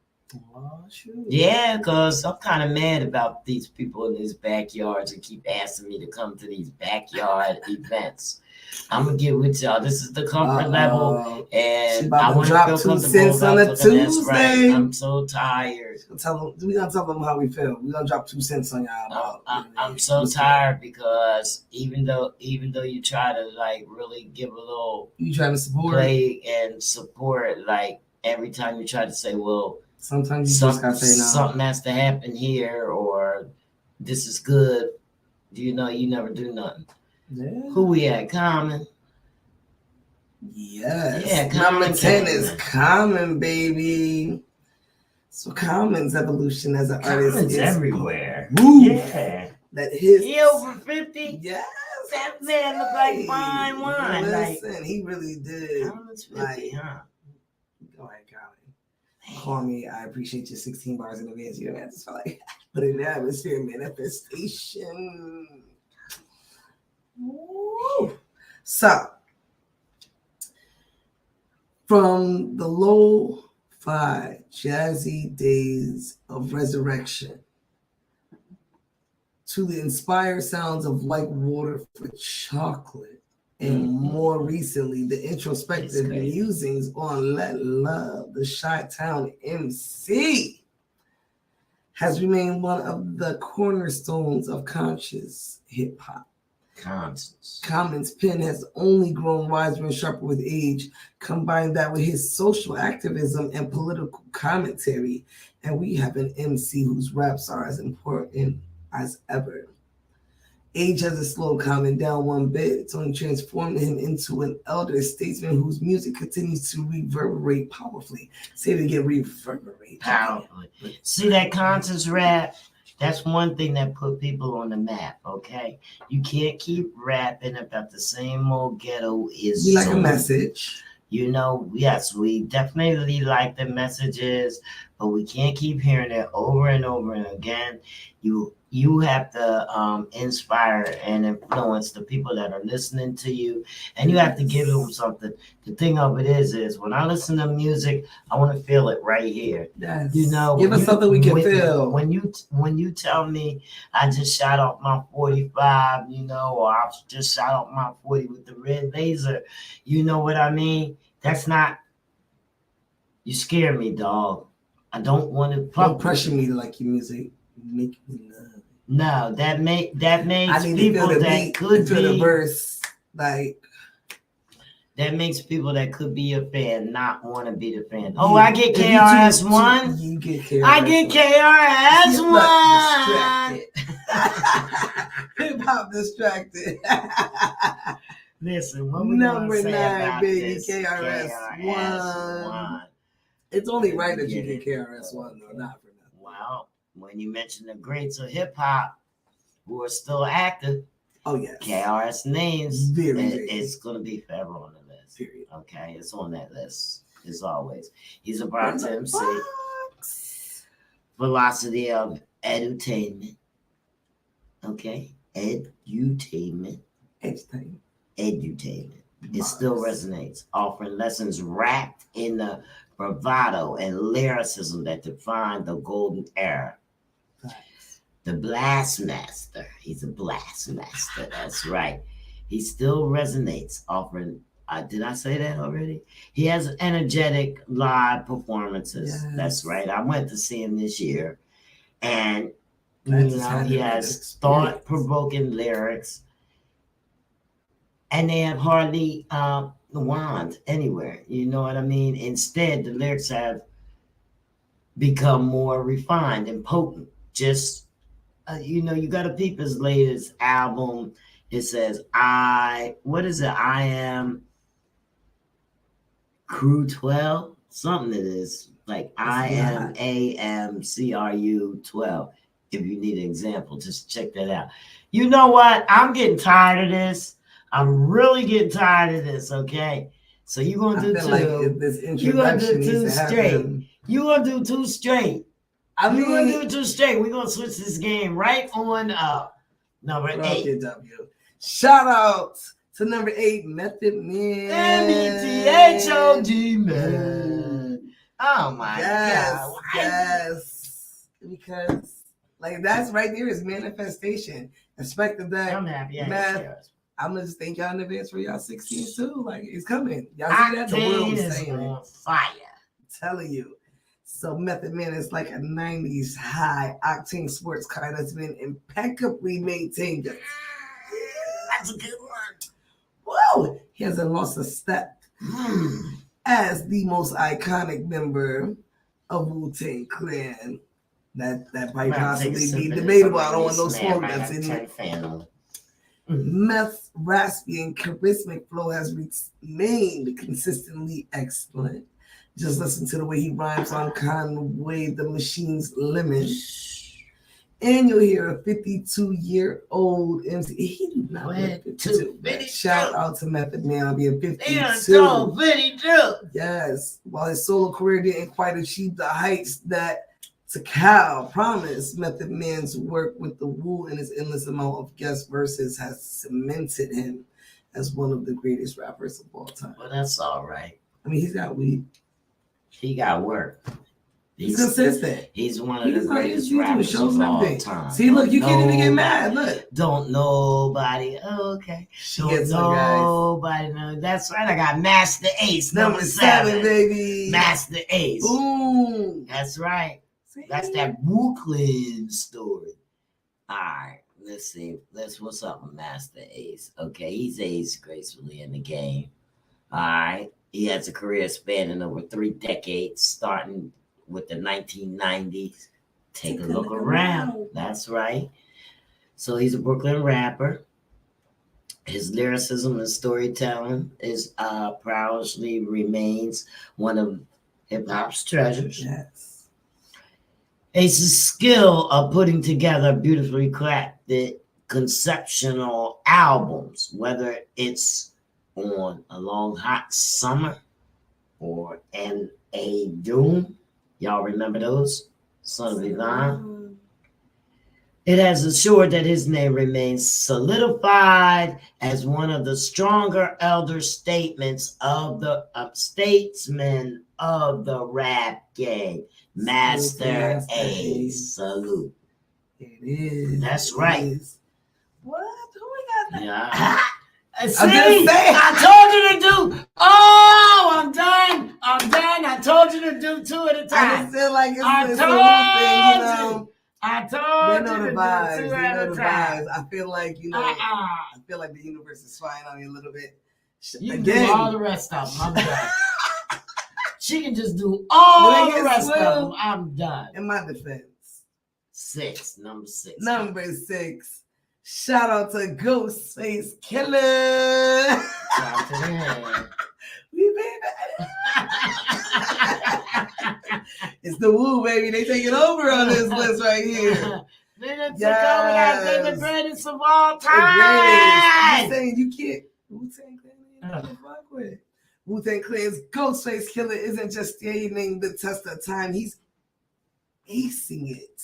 Oh, sure. Yeah, because I'm kind of mad about these people in these backyards and keep asking me to come to these backyard events. I'm going to get with y'all. This is the comfort level. And I want to drop 2 cents on a Tuesday. Right. I'm so tired. We're going to tell them how we feel. We're going to drop 2 cents on y'all. I'm so tired because even though you try to like really give a little you trying to support play and support, like every time you try to say, well, sometimes you just gotta say no. Something has to happen here, or this is good. You know, you never do nothing. Yeah. Who we at? Common. Yes. Yeah, number 10 is Common, baby. So Common's evolution as an artist is everywhere. Woo. Yeah. He over 50. Yes. That man look like fine wine. Listen, he really did. Common's 50, huh? Go ahead, Common. Call me. I appreciate your 16 bars in advance. You don't have to feel like put in the atmosphere manifestation. Woo. So, from the lo-fi jazzy days of resurrection to the inspired sounds of like water for chocolate, and more recently, the introspective musings on Let Love, the Chi-Town MC, has remained one of the cornerstones of conscious hip-hop. Common's pen has only grown wiser and sharper with age. Combine that with his social activism and political commentary, and we have an MC whose raps are as important as ever. Age hasn't slowed Common down one bit. It's only transformed him into an elder statesman whose music continues to reverberate powerfully. Say it again, reverberate powerfully. See that conscious rap? That's one thing that put people on the map, okay? You can't keep rapping about the same old ghetto-ism. We like a message. You know, yes, we definitely like the messages, but we can't keep hearing it over and over and again. You have to inspire and influence the people that are listening to you, and you have to give them something. The thing of it is when I listen to music, I want to feel it right here. Yes. You know, give us something we can feel. When you tell me I just shot off my 45, you know, or I just shot off my 40 with the red laser, you know what I mean? That's not. You scare me, dog. I don't want to. Don't pressure me to like your music. Make me love. No, that makes people that beat, could be the verse, like that makes people that could be a fan not want to be the fan. Oh, I get KRS One. You get KRS. I get KRS One. Hip hop distracted. Listen, what we number say 9, about baby, this? KRS One. It's only right that you get KRS One, though, not for nothing. Wow. When you mention the greats of hip hop who are still active, oh yes, KRS names, it's gonna be forever on the list. Period. Okay, it's on that list as always. He's a proud MC. Velocity of edutainment. Okay, edutainment. Edutainment. It still resonates, offering lessons wrapped in the bravado and lyricism that defined the golden era. The blast master. He's a blast master. That's right. He still resonates, offering. Did I say that already? He has energetic live performances. Yes. That's right. I went to see him this year, and he has thought-provoking lyrics, and they have hardly wand anywhere. You know what I mean? Instead, the lyrics have become more refined and potent. Just you got to peep his latest album. It says, what is it? I am Crew 12? Something it is. Like I am AMCRU 12. If you need an example, just check that out. You know what? I'm getting tired of this. I'm really getting tired of this, okay? So you're going to do two. Like you're going to do two straight. You're going to do two straight. We're going to do two straight. We're going to switch this game right on up. Number 8. Shout out to number 8, Method Man. METHOD, man. Oh, my God. Yes. Because, like, that's right there is manifestation. Expect that. I'm happy. I'm going to just thank y'all in advance for y'all 16 too. Like, it's coming. Y'all see that? The world is saying on fire. I'm telling you. So Method Man is like a 90s high octane sports car that's been impeccably maintained. That's a good one. Whoa! He hasn't lost a step. As the most iconic member of Wu-Tang Clan. That might possibly be debatable. I don't want no smoke that's in it. Meth's raspy and charismatic flow has remained consistently excellent. Just listen to the way he rhymes on Conway the Machine's Lemon. And you'll hear a 52-year-old MC. He do not wear 52. Shout out to Method Man being 52. 52. Yes. While his solo career didn't quite achieve the heights that Takal promised, Method Man's work with the Wu and his endless amount of guest verses has cemented him as one of the greatest rappers of all time. Well, that's all right. I mean, he's got weed. He got work. He's consistent. He's one of the greatest rappers of all time. See, look, you can't even get mad. Look. Don't nobody. Oh, okay. Don't nobody know. That's right. I got Master Ace, number 7, baby. Master Ace. Boom. That's right. That's that Brooklyn story. All right. Let's see. What's up with Master Ace? Okay, he's aged gracefully in the game. All right. He has a career spanning over 3 decades, starting with the 1990s. Take a look around. That's right. So he's a Brooklyn rapper. His lyricism and storytelling is proudly remains one of hip hop's treasures. Yes. Ace's skill of putting together beautifully crafted conceptual albums, whether it's on A Long Hot Summer or in a Doom, Y'all remember those? Son of Ivan. It has assured that his name remains solidified as one of the stronger elder statements of the statesmen of the rap game. Master A. Salute. It is. That's right. What? Who we got? Yeah. See, I told you to do. Oh, I'm done. I told you to do 2 at a time. I just feel like it's I a told thing, you know. I told they know you the vibes. to do 2 They at know a the time. vibes. I feel like, you know, I feel like the universe is spying on you a little bit. You can Again. do all the rest of them. I'm done. She can just do all the rest of them. I'm done. In my defense. Number 6. Number 6. Shout out to Ghostface Killer. Shout out to him. We baby. It's the Woo, baby. They taking over on this list right here. They done took over that. They the greatest of all time. I'm saying you can't. Wu-Tang Clan ain't fuck with. Wu-Tang Clan's Ghostface Killer isn't just standing the test of time. He's acing it.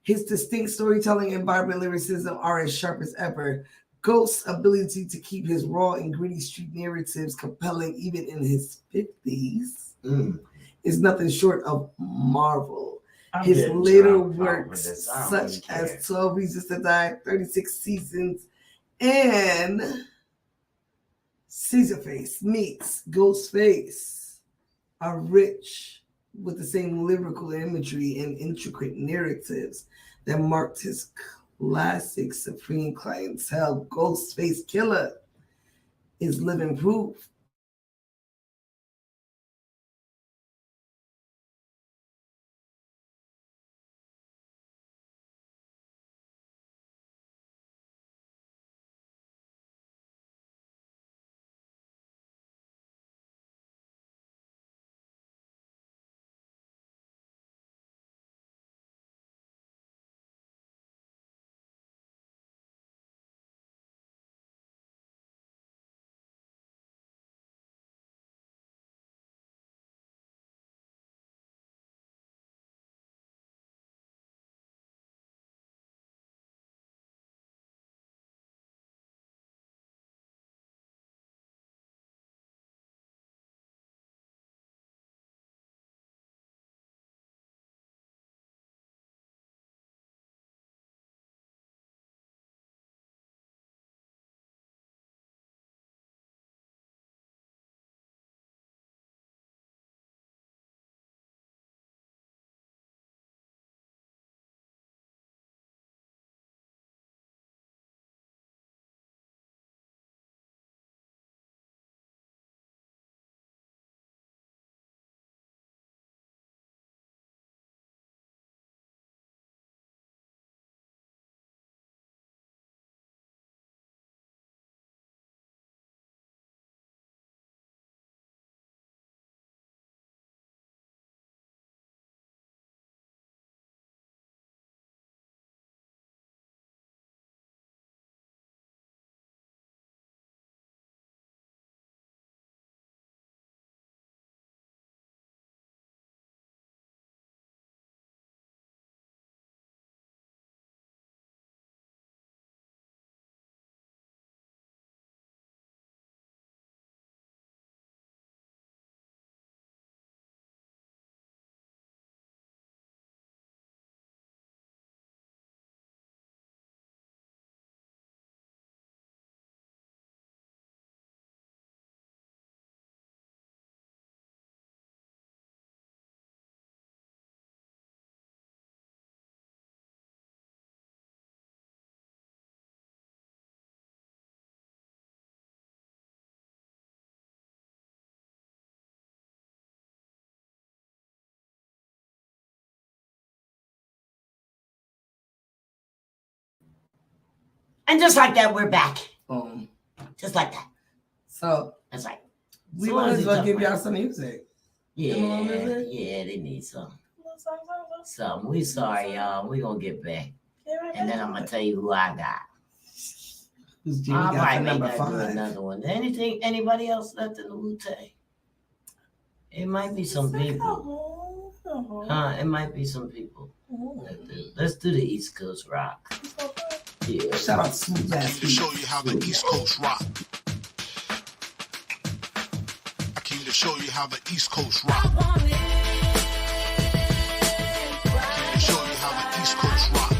His distinct storytelling and vibrant lyricism are as sharp as ever. Ghost's ability to keep his raw and gritty street narratives compelling even in his 50s is nothing short of marvel. His later works, such as 12 Reasons to Die, 36 Seasons, and Scissorface meets Ghostface, are rich with the same lyrical imagery and intricate narratives that marked his classic Supreme Clientele. Ghostface Killer is living proof. And just like that, we're back. Just like that. So that's right. We might as well give y'all some music. Yeah, they need some. We sorry, y'all. We gonna get back, and then I'm gonna tell you who I got. I might make that do another one. Anybody else left in the Wu-Tang? It might be some people. It might be some people. Let's do the East Coast rock. Yeah. Shout out to Smooth Ass. To show you how the East Coast rock. I came to show you how the East Coast rock. I came to show you how the East Coast rock.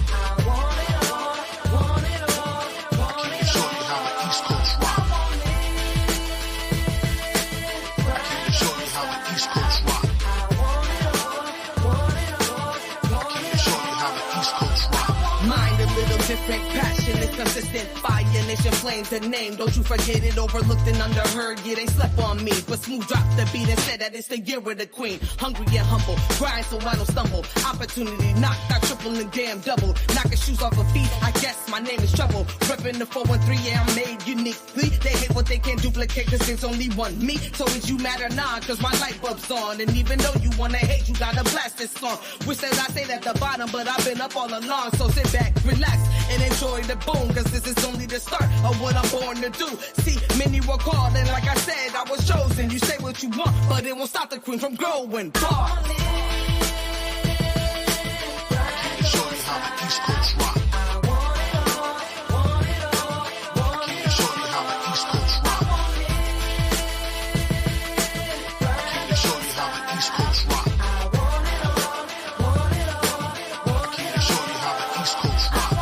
Different, passionate, consistent, fire nation flames the name. Don't you forget it, overlooked and underheard. Yeah, they slept on me, but Smooth dropped the beat and said that it's the year of the queen. Hungry and humble, grind so I don't stumble. Opportunity knocked, I triple and damn double. Knocking shoes off of feet, I guess my name is Trouble. Reppin' the 413, yeah, I'm made uniquely. They hate what they can't duplicate, cause there's only one me. So is you mad or not, cause my light bulb's on. And even though you wanna hate, you gotta blast this song. Wish that I stayed at the bottom, but I've been up all along. So sit back, relax, and enjoy the boom, cause this is only the start of what I'm born to do. See, many were called, and like I said, I was chosen. You say what you want, but it won't stop the queen from growing. Bar. Show you how the East Coast rock. Show you how the East Coast rock. Show you how the East Coast rock. Show you how the East Coast rock.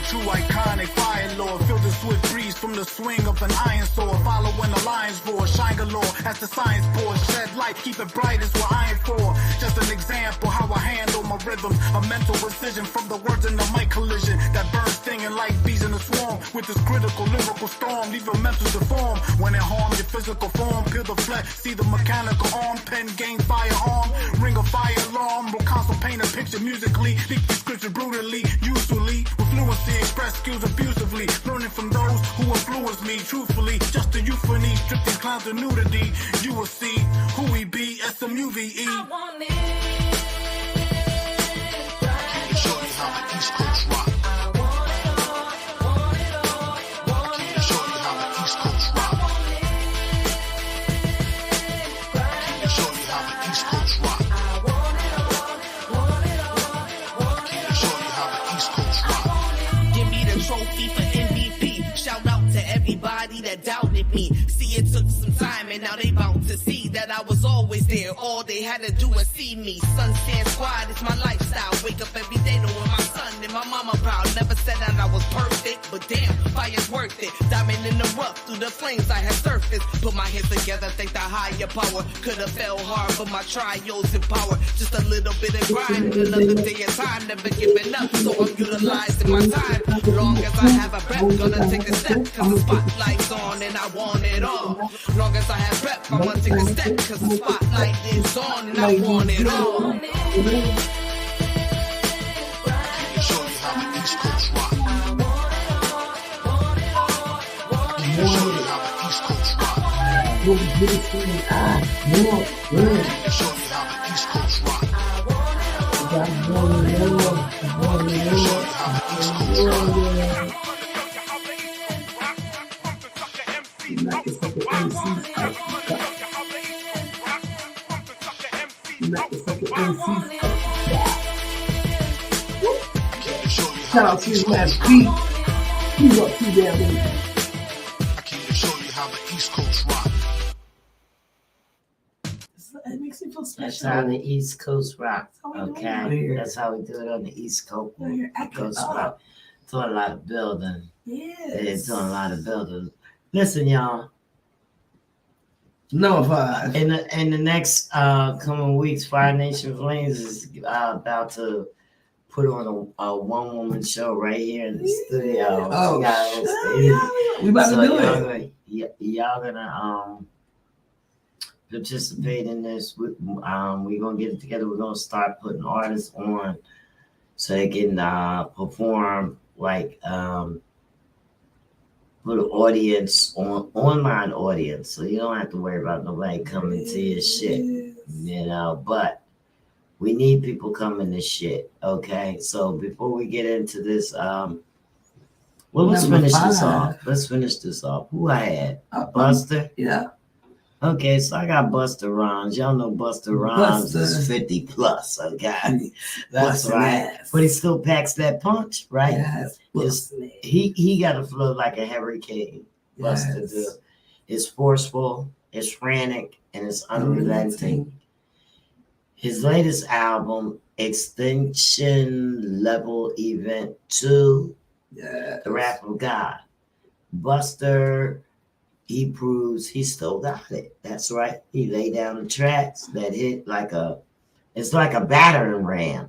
True iconic fire lord, feel the swift breeze from the swing of an iron sword. Following the lion's roar, shine galore as the science pours. Shed light, keep it bright is what I am for. Just an example how I handle my rhythm. A mental precision from the words in the mic collision that burns stinging like bees in a swarm. With this critical lyrical storm, leave your mental deformed. When it harm your physical form, peel the flesh, see the mechanical arm, pen game firearm, ring a fire alarm. Will console paint a picture musically, speak the scripture brutally, usefully. Fluency, express skills abusively, learning from those who influence me truthfully. Just a euphony, drifting clowns of nudity. You will see who we be, SMUVE. I want it. Show you how the East Coast rock. Show you how the East Coast rock. Show you how the East Coast rock. Show you how the East Coast rock. Trophy for MVP. Shout out to everybody that doubted me. See, it took some time and now they bound to see that I was always there. All they had to do was see me. Sunstand Squad is my lifestyle. Wake up every day knowing my son and my mama proud. Never said that I was perfect, but damn, fire's worth it. Diamond in the rough, through the flames I had surfaced. Put my hands together, think the higher power. Could have fell hard, but my trials in power. Just a little bit of grind, another day of time. Never giving up, so I'm utilizing my time. Long as I have a breath, gonna take a step, cause the spotlight's on and I want it all. Long as I have breath, I'm gonna take a step, cause the spotlight is on and I want it all. Show you how the East Coast rock. Show you how the East Coast rock. Show you how the East Coast rock. Show you how the East Coast rock. Shout out to his last beat. He's up too damn late. I came to show you how the East Coast rock. It makes me feel special. That's how the East Coast rock. Okay. Okay, that's how we do it on the East Coast. You're acting Coast up. rock. Doing a lot of building. Yes. They're doing a lot of building. Listen, y'all. No vibe. In the next coming weeks, Fire Nation Flames is about to put on a one-woman show right here in the studio. Oh, we about So to do it. Y'all gonna participate in this. We're gonna get it together. We're gonna start putting artists on so they can perform like put an audience on online audience, so you don't have to worry about nobody coming to your shit, you know. But we need people coming to shit, okay? So before we get into this, well, let's finish this off. Let's finish this off. Who I had? Buster. Yeah. Okay, so I got Busta Rhymes. Y'all know Busta Rhymes is 50 plus. Okay, that's right. But he still packs that punch, right? Yes. He got a flow like a hurricane. Busta do. It's forceful, it's frantic, and it's unrelenting. His latest album, Extinction Level Event 2, The Rap of God. Buster, he proves he still got it. That's right. He laid down the tracks that hit it's like a battering ram.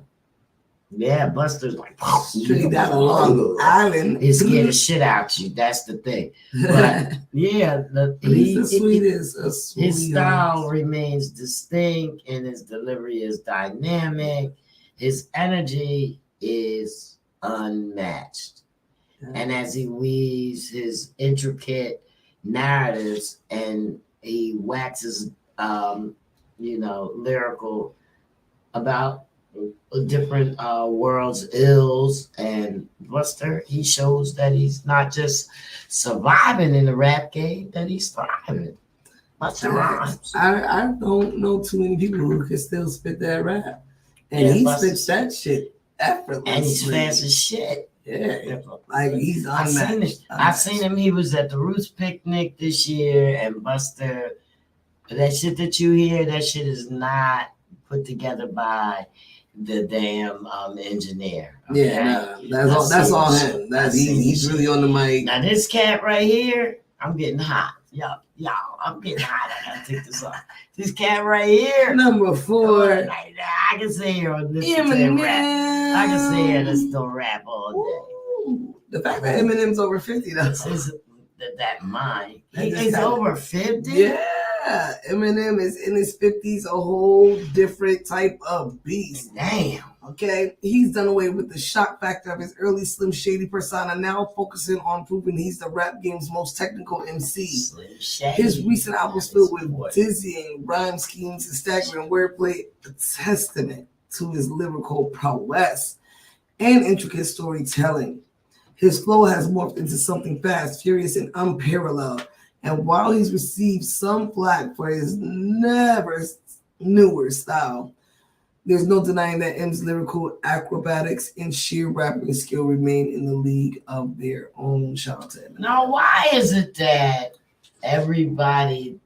Yeah, Buster's like straight down Long Island. He scared the shit out you. That's the thing. But yeah, he's the sweetest. His style remains distinct, and his delivery is dynamic. His energy is unmatched. And as he weaves his intricate narratives and he waxes, lyrical about different world's ills, and Buster, he shows that he's not just surviving in the rap game, that he's thriving. Buster Rhymes. I don't know too many people who can still spit that rap, and he spits that shit effortlessly. And he's fast as shit. Yeah, like he's unmatched. I seen him. He was at the Roots picnic this year, and Buster, that shit that you hear, that shit is not put together by the damn engineer. Okay? Yeah, that's all him. He's really on the mic. Now this cat right here, I'm getting hot. Y'all, I'm getting hot. I gotta take this off. This cat right here, number 4. I can sit here and listen to rap. I can sit here and listen to rap all day. Ooh, the fact that Eminem's over 50, that's mine. He's over 50. Yeah, Eminem is in his 50s, a whole different type of beast. Damn. Okay, he's done away with the shock factor of his early Slim Shady persona, now focusing on proving he's the rap game's most technical MC. Slim Shady. His recent albums filled with dizzying rhyme schemes and staggering wordplay, a testament to his lyrical prowess and intricate storytelling. His flow has morphed into something fast, furious, and unparalleled. And while he's received some flack for his never newer style, there's no denying that M's lyrical acrobatics and sheer rapping skill remain in the league of their own. Shout out to Eminem. Now, why is it that everybody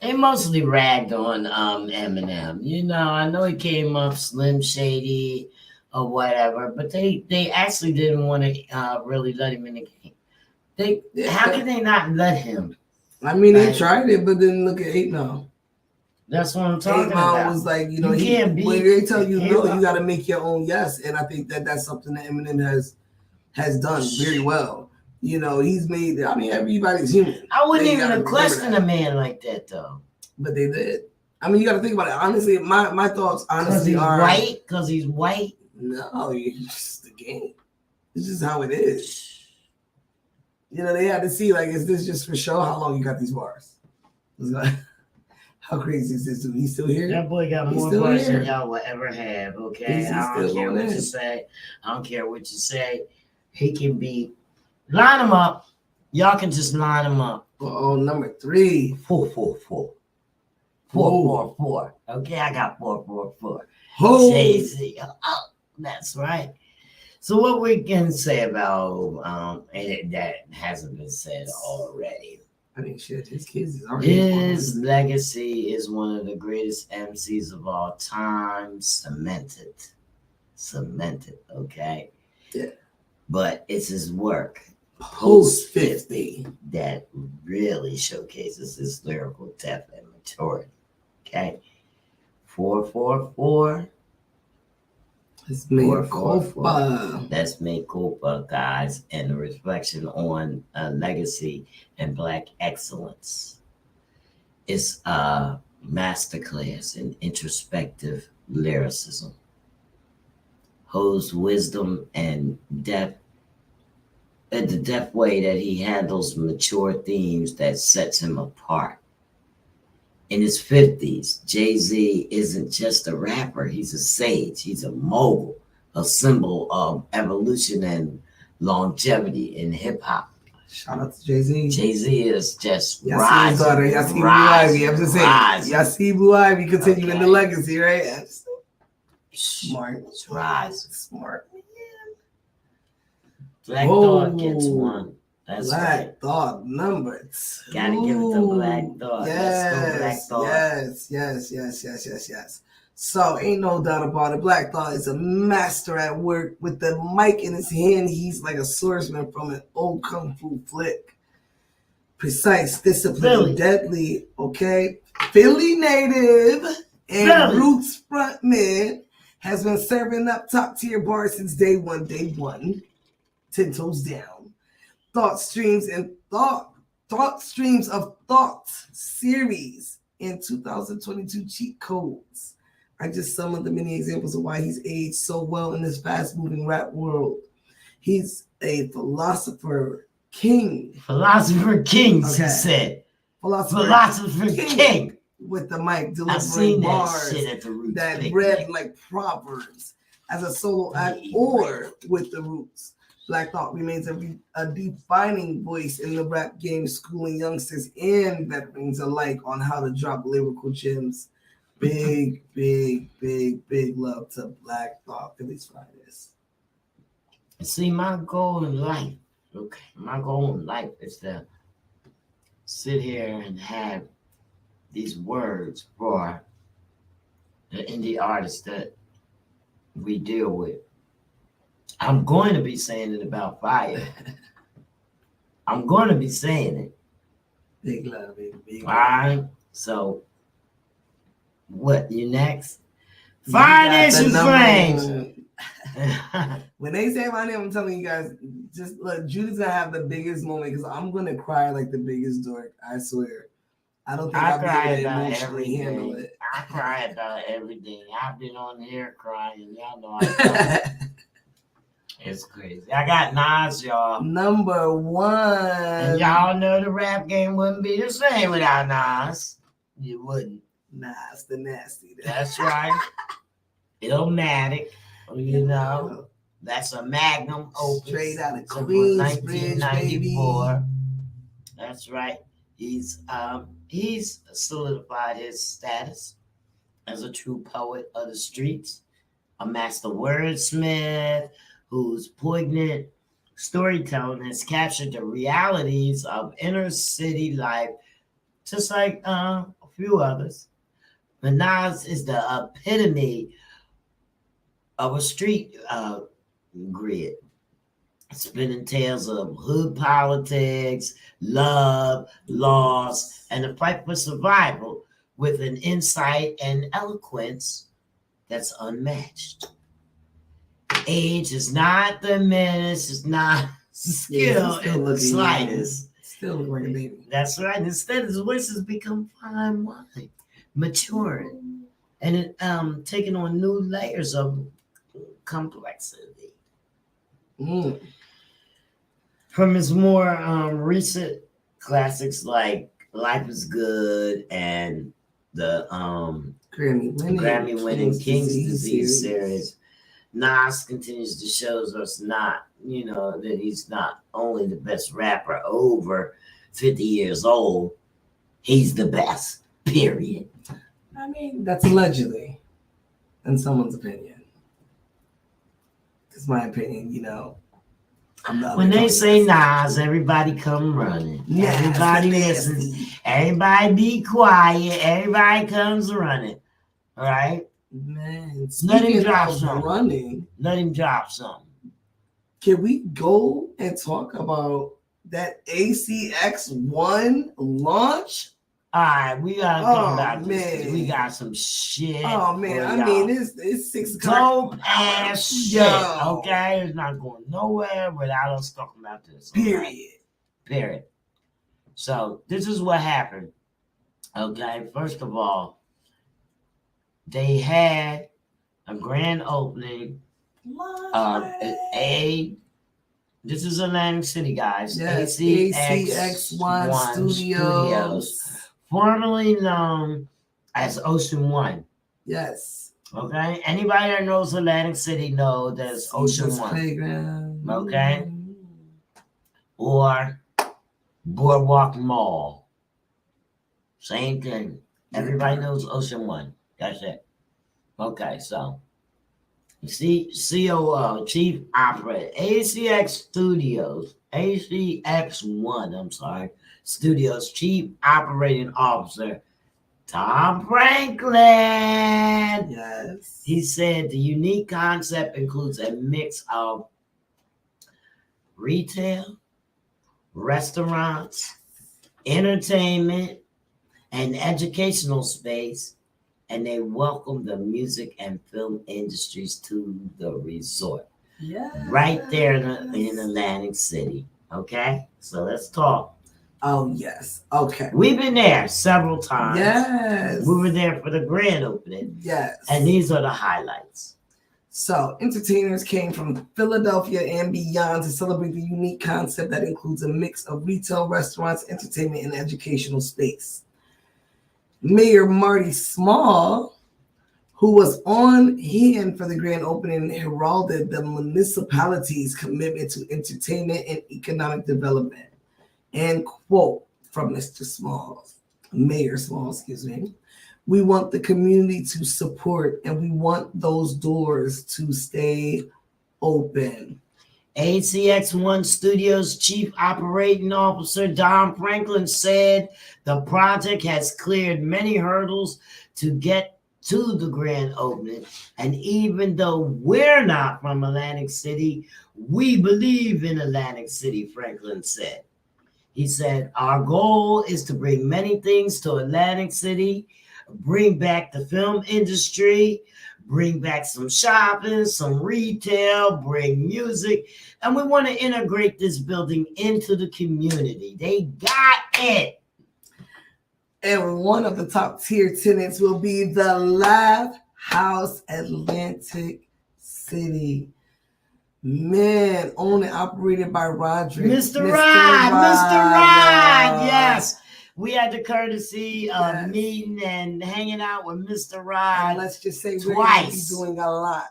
they mostly ragged on Eminem? You know, I know he came up Slim Shady or whatever, but they actually didn't want to really let him in the game. How can they not let him? I mean, they tried it, but then look at 8 Mile. That's what I'm talking 8 Mile about. was like, you can't beat. When they tell you no, you got to make your own yes, and I think that's something that Eminem has done very well. You know, he's made. I mean, everybody's human. I wouldn't even question a man like that, though. But they did. I mean, you got to think about it. Honestly, my thoughts honestly are white. Because he's white. No, it's just the game. It's just how it is. You know, they had to see, like, is this just for show? How long you got these bars? How crazy is this dude? He's still here? That boy got more bars than y'all will ever have, okay? I don't care what you say. I don't care what you say. He can be... Line him up. Y'all can just line him up. Oh, number 3. 444. 444. Okay, I got 444. Oh. Jay-Z. Oh, that's right. So what we can say about that hasn't been said already. I mean, shit, his kids is already. His legacy is one of the greatest MCs of all time. Cemented, okay? Yeah. But it's his work post 50 that really showcases his lyrical depth and maturity. Okay? 444. Let's make Copa. Let's make Copa, guys, and a reflection on legacy and Black excellence. It's a masterclass in introspective lyricism. Ho's wisdom and depth, the depth way that he handles mature themes that sets him apart. In his 50s, Jay-Z isn't just a rapper, he's a sage, he's a mogul, a symbol of evolution and longevity in hip-hop. Shout out to Jay-Z. Jay-Z is just Y'all see rising. his daughter. Y'all see Blue rising, Ivy. I'm just saying. rising. Y'all see Blue Ivy continuing Okay. the legacy, right? Smart. It's rising. Smart. Black Whoa. Thought gets one. That's Black right. Thought number 2. Gotta give it to Black Thought. Yes, Let's go, Black Thought. yes. So ain't no doubt about it. Black Thought is a master at work with the mic in his hand. He's like a swordsman from an old kung fu flick. Precise, disciplined, Philly. deadly. Okay, Philly native and Philly. Roots frontman has been serving up top tier bars since day one. 10 toes down. Thought streams of thoughts series in 2022 cheat codes are just some of the many examples of why he's aged so well in this fast-moving rap world. He's a philosopher king. Philosopher Kings, Okay. he said. Philosopher King. with the mic, I've delivering seen that bars shit at the Roots. that picnic. read like proverbs as a solo act or with the Roots. Black Thought remains a defining voice in the rap game, schooling youngsters and veterans alike on how to drop lyrical gems. Big love to Black Thought, Philly's finest. See, my goal in life, is to sit here and have these words for the indie artists that we deal with. I'm going to be saying it about Fire. I'm going to be saying it. Big love, big All love. right. So, what? You next? You got FIRENATION the Flames. number. When they say my name, I'm telling you guys, just look, Judy's gonna have the biggest moment because I'm gonna cry like the biggest dork. I swear. I don't think I I'll be cry able to about emotionally handle everything. it. I cry about everything. I've been on here crying. Y'all know I cry. It's crazy. I got Nas, y'all. Number 1. And y'all know the rap game wouldn't be the same without Nas. You wouldn't. Nas the nasty. That's right. Illmatic. You know. That's a magnum opus. Straight out of From Queensbridge, baby. 1994. That's right. He's solidified his status as a true poet of the streets, a master wordsmith whose poignant storytelling has captured the realities of inner city life, just like a few others. But Nas is the epitome of a street grid, spinning tales of hood politics, love, loss, and the fight for survival with an insight and eloquence that's unmatched. Age is not the menace, it's not skill in the slightest. Still look like a baby. That's right. Instead, his voice has become fine wine, maturing, and it taking on new layers of complexity. From his more recent classics like Life is Good and the Grammy-winning King's Disease series, Nas continues to show us that he's not only the best rapper over 50 years old, he's the best, period. I mean, that's allegedly, in someone's opinion. It's my opinion, I'm the When they say Nas, everybody come running. Everybody listens. Everybody be quiet. Everybody comes running. All right? Man, Let him speaking drop of something. running, Let him drop something. can we go and talk about that ACX1 launch? All right, we gotta talk about this. Man. We got some shit. Oh man, for I y'all. mean it's 6 o'clock. Dope ass shit. Yo. Okay, it's not going nowhere without us talking about this. okay? Period. So this is what happened. Okay, first of all, they had a grand opening. This is Atlantic City, guys. Yes, ACX1 Studios. Formerly known as Ocean One. Yes. Okay, anybody that knows Atlantic City knows there's Ocean Caesar's One. Playground. Okay. Or Boardwalk Mall. Same thing. Everybody knows Ocean One. That's it. Okay, so COO, Chief Operator, ACX1, Studios Chief Operating Officer, Tom Franklin. Yes. He said the unique concept includes a mix of retail, restaurants, entertainment, and educational space, and they welcome the music and film industries to the resort. Yeah. Right there in Atlantic City. Okay? So let's talk. Oh, yes. Okay. We've been there several times. Yes. We were there for the grand opening. Yes. And these are the highlights. So, entertainers came from Philadelphia and beyond to celebrate the unique concept that includes a mix of retail, restaurants, entertainment, and educational space. Mayor Marty Small, who was on hand for the grand opening, heralded the municipality's commitment to entertainment and economic development. And quote from Mr. Smalls, Mayor Smalls, excuse me, "We want the community to support and we want those doors to stay open." ACX1 Studios Chief Operating Officer Don Franklin said the project has cleared many hurdles to get to the grand opening. And even though we're not from Atlantic City, we believe in Atlantic City, Franklin said. He said, our goal is to bring many things to Atlantic City, bring back the film industry, bring back some shopping, some retail, bring music, and we want to integrate this building into the community. They got it. And one of the top tier tenants will be the Laugh House Atlantic City. Man, owned and operated by Roderick. Mr. Rod, yes. We had the courtesy of meeting and hanging out with Mr. Rod. And let's just say twice. We're going to be doing a lot.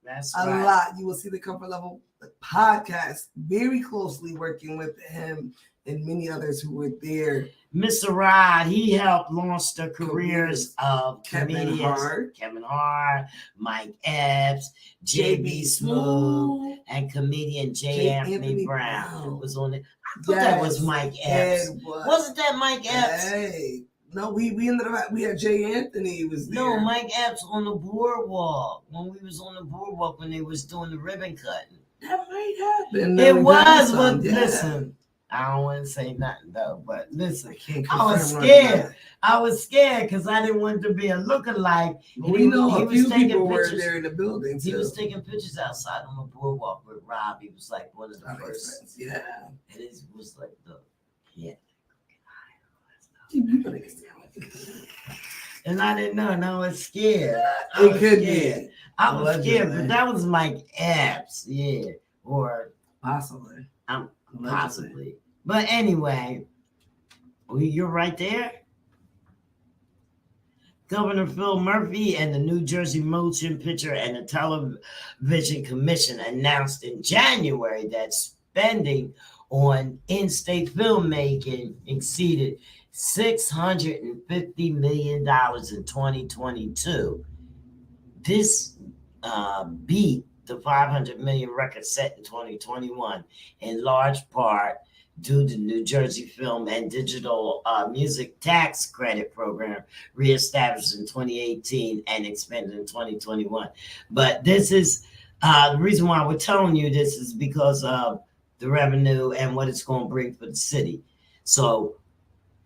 That's a right. lot. You will see the Comfort Level podcast very closely working with him and many others who were there. Mr. Rod, he helped launch the careers of comedians Kevin Hart, Mike Epps, J.B. Smooth, and comedian J. Anthony Brown was on it. I thought that was Mike Epps. Wasn't that Mike Epps? Hey, no, we ended up, we had J. Anthony was there. No, Mike Epps on the boardwalk. When we was on the boardwalk when they was doing the ribbon cutting. That might happen. It was, but listen. I don't want to say nothing though, but listen, I was scared. Right, I was scared because I didn't want to be a lookalike. We know a few people were there in the building too. He was taking pictures outside on the boardwalk with Rob. He was like one of the first. Friends. Yeah. And it was like and I didn't know, and I was scared. I was scared, but that was Mike Epps, or possibly. Possibly. But anyway, you're right there. Governor Phil Murphy and the New Jersey Motion Picture and the Television Commission announced in January that spending on in-state filmmaking exceeded $650 million in 2022. This beat the 500 million record set in 2021, in large part due to New Jersey Film and Digital Music Tax Credit Program reestablished in 2018 and expanded in 2021. But this is the reason why we're telling you this is because of the revenue and what it's going to bring for the city. So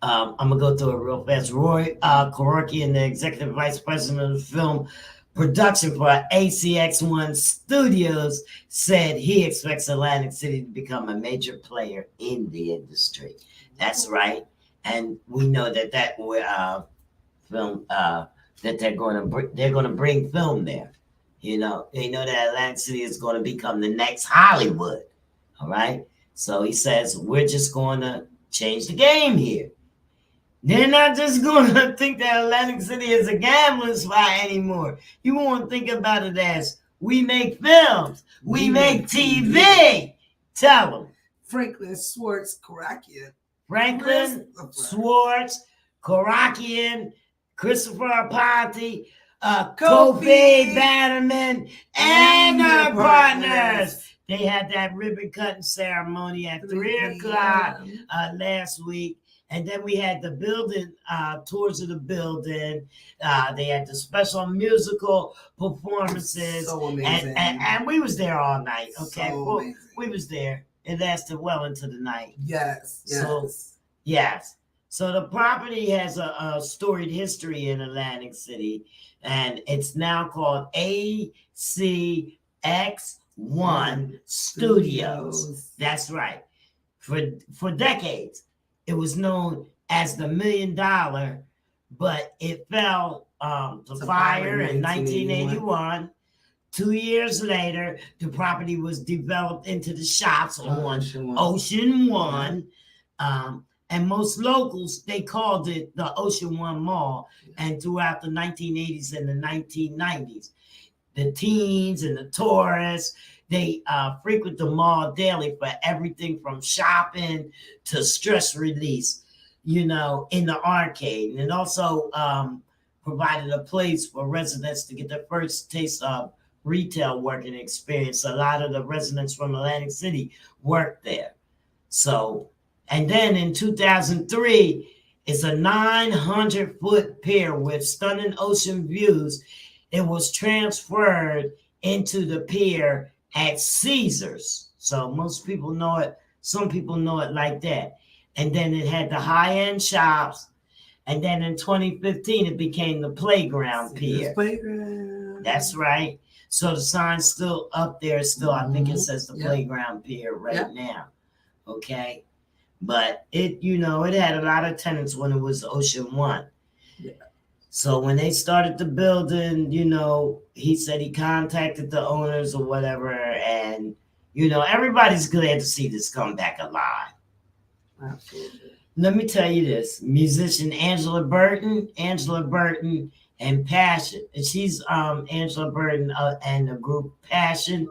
I'm going to go through it real fast. Roy Kororkian, the Executive Vice President of the Film Production for ACX1 Studios, said he expects Atlantic City to become a major player in the industry. That's right, and we know that film that they're going to bring film there. You know, they know that Atlantic City is going to become the next Hollywood. All right, so he says we're just going to change the game here. They're not just going to think that Atlantic City is a gambling spot anymore. You won't think about it as we make films, we make TV. Tell them. Franklin Swartz Karakian Franklin, Swartz, Korakian, Christopher Aponte, Kofi Bannerman, and their partners. They had that ribbon cutting ceremony at 3 o'clock last week. And then we had the building, tours of the building. They had the special musical performances. So amazing. And we was there all night, okay? So well, we was there. It lasted well into the night. Yes. So, yes. So the property has a storied history in Atlantic City, and it's now called ACX1 Studios. That's right. For decades, it was known as the $1 million, but it fell to fire in 1981. 2 years later, the property was developed into the shops on Ocean One. And most locals, they called it the Ocean One Mall. And throughout the 1980s and the 1990s, the teens and the tourists, they frequent the mall daily for everything from shopping to stress release, in the arcade. And it also provided a place for residents to get their first taste of retail working experience. A lot of the residents from Atlantic City worked there. So, and then in 2003, it's a 900-foot pier with stunning ocean views. It was transferred into the pier at Caesars. So most people know it. Some people know it like that. And then it had the high-end shops. And then in 2015, it became the Playground Pier. Playground. That's right. So the sign's still up there. Still, I think it says the Playground Pier right now. Okay. But it had a lot of tenants when it was Ocean One. Yeah. So when they started the building, he said he contacted the owners or whatever. And, everybody's glad to see this come back alive. Absolutely. Let me tell you this. Musician Angela Burton and Passion. And she's Angela Burton and the group Passion.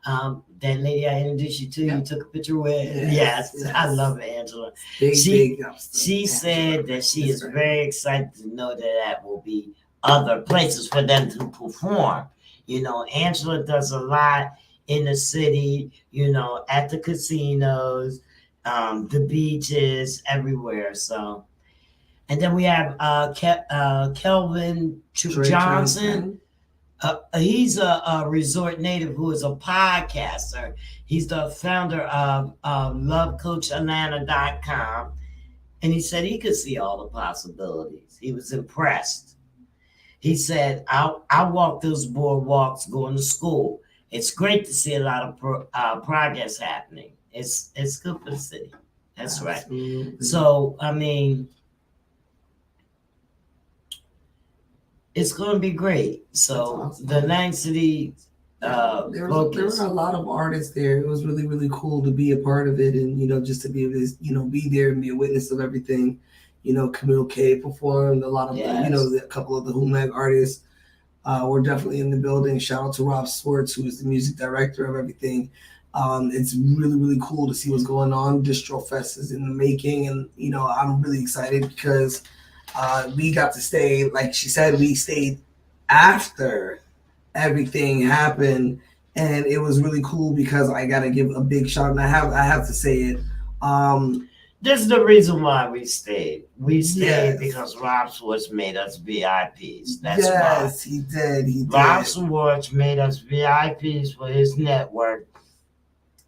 That lady I introduced you to, you took a picture with. Yes. I love Angela. She said that she is very excited to know that will be other places for them to perform. Angela does a lot in the city, at the casinos, the beaches, everywhere. So, and then we have Kelvin Johnson. He's a resort native who is a podcaster. He's the founder of LoveCoachAtlanta.com. And he said he could see all the possibilities. He was impressed. He said, I walk those boardwalks going to school. It's great to see a lot of progress happening. It's good for the city. That's absolutely right. So, it's going to be great. So awesome. The Atlantic City there were a lot of artists there. It was really, really cool to be a part of it, and just to be able to be there and be a witness of everything. Camille K performed. A lot of a couple of the HUMAG artists were definitely in the building. Shout out to Rob Swartz, who is the music director of everything. It's really, really cool to see what's going on. Distro Fest is in the making, and I'm really excited because we got to stay, like she said, we stayed after everything happened, and it was really cool because I got to give a big shout, and I have to say it. This is the reason why we stayed. We stayed because Rob Swartz made us VIPs. That's why. Yes, he did. Rob Swartz made us VIPs for his network.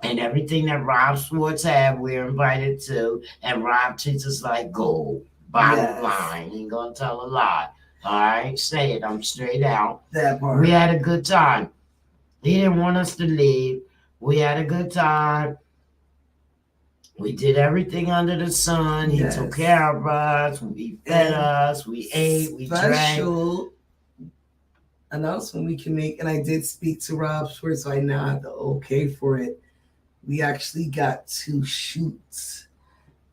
And everything that Rob Swartz had, we're invited to. And Rob treats us like gold. Bottom line. He ain't going to tell a lie. All right? Say it. I'm straight out. That part. We had a good time. He didn't want us to leave. We had a good time. We did everything under the sun. He took care of us. We fed us. We ate. We drank. Special announcement we can make, and I did speak to Rob Swartz, so I now have the okay for it. We actually got to shoot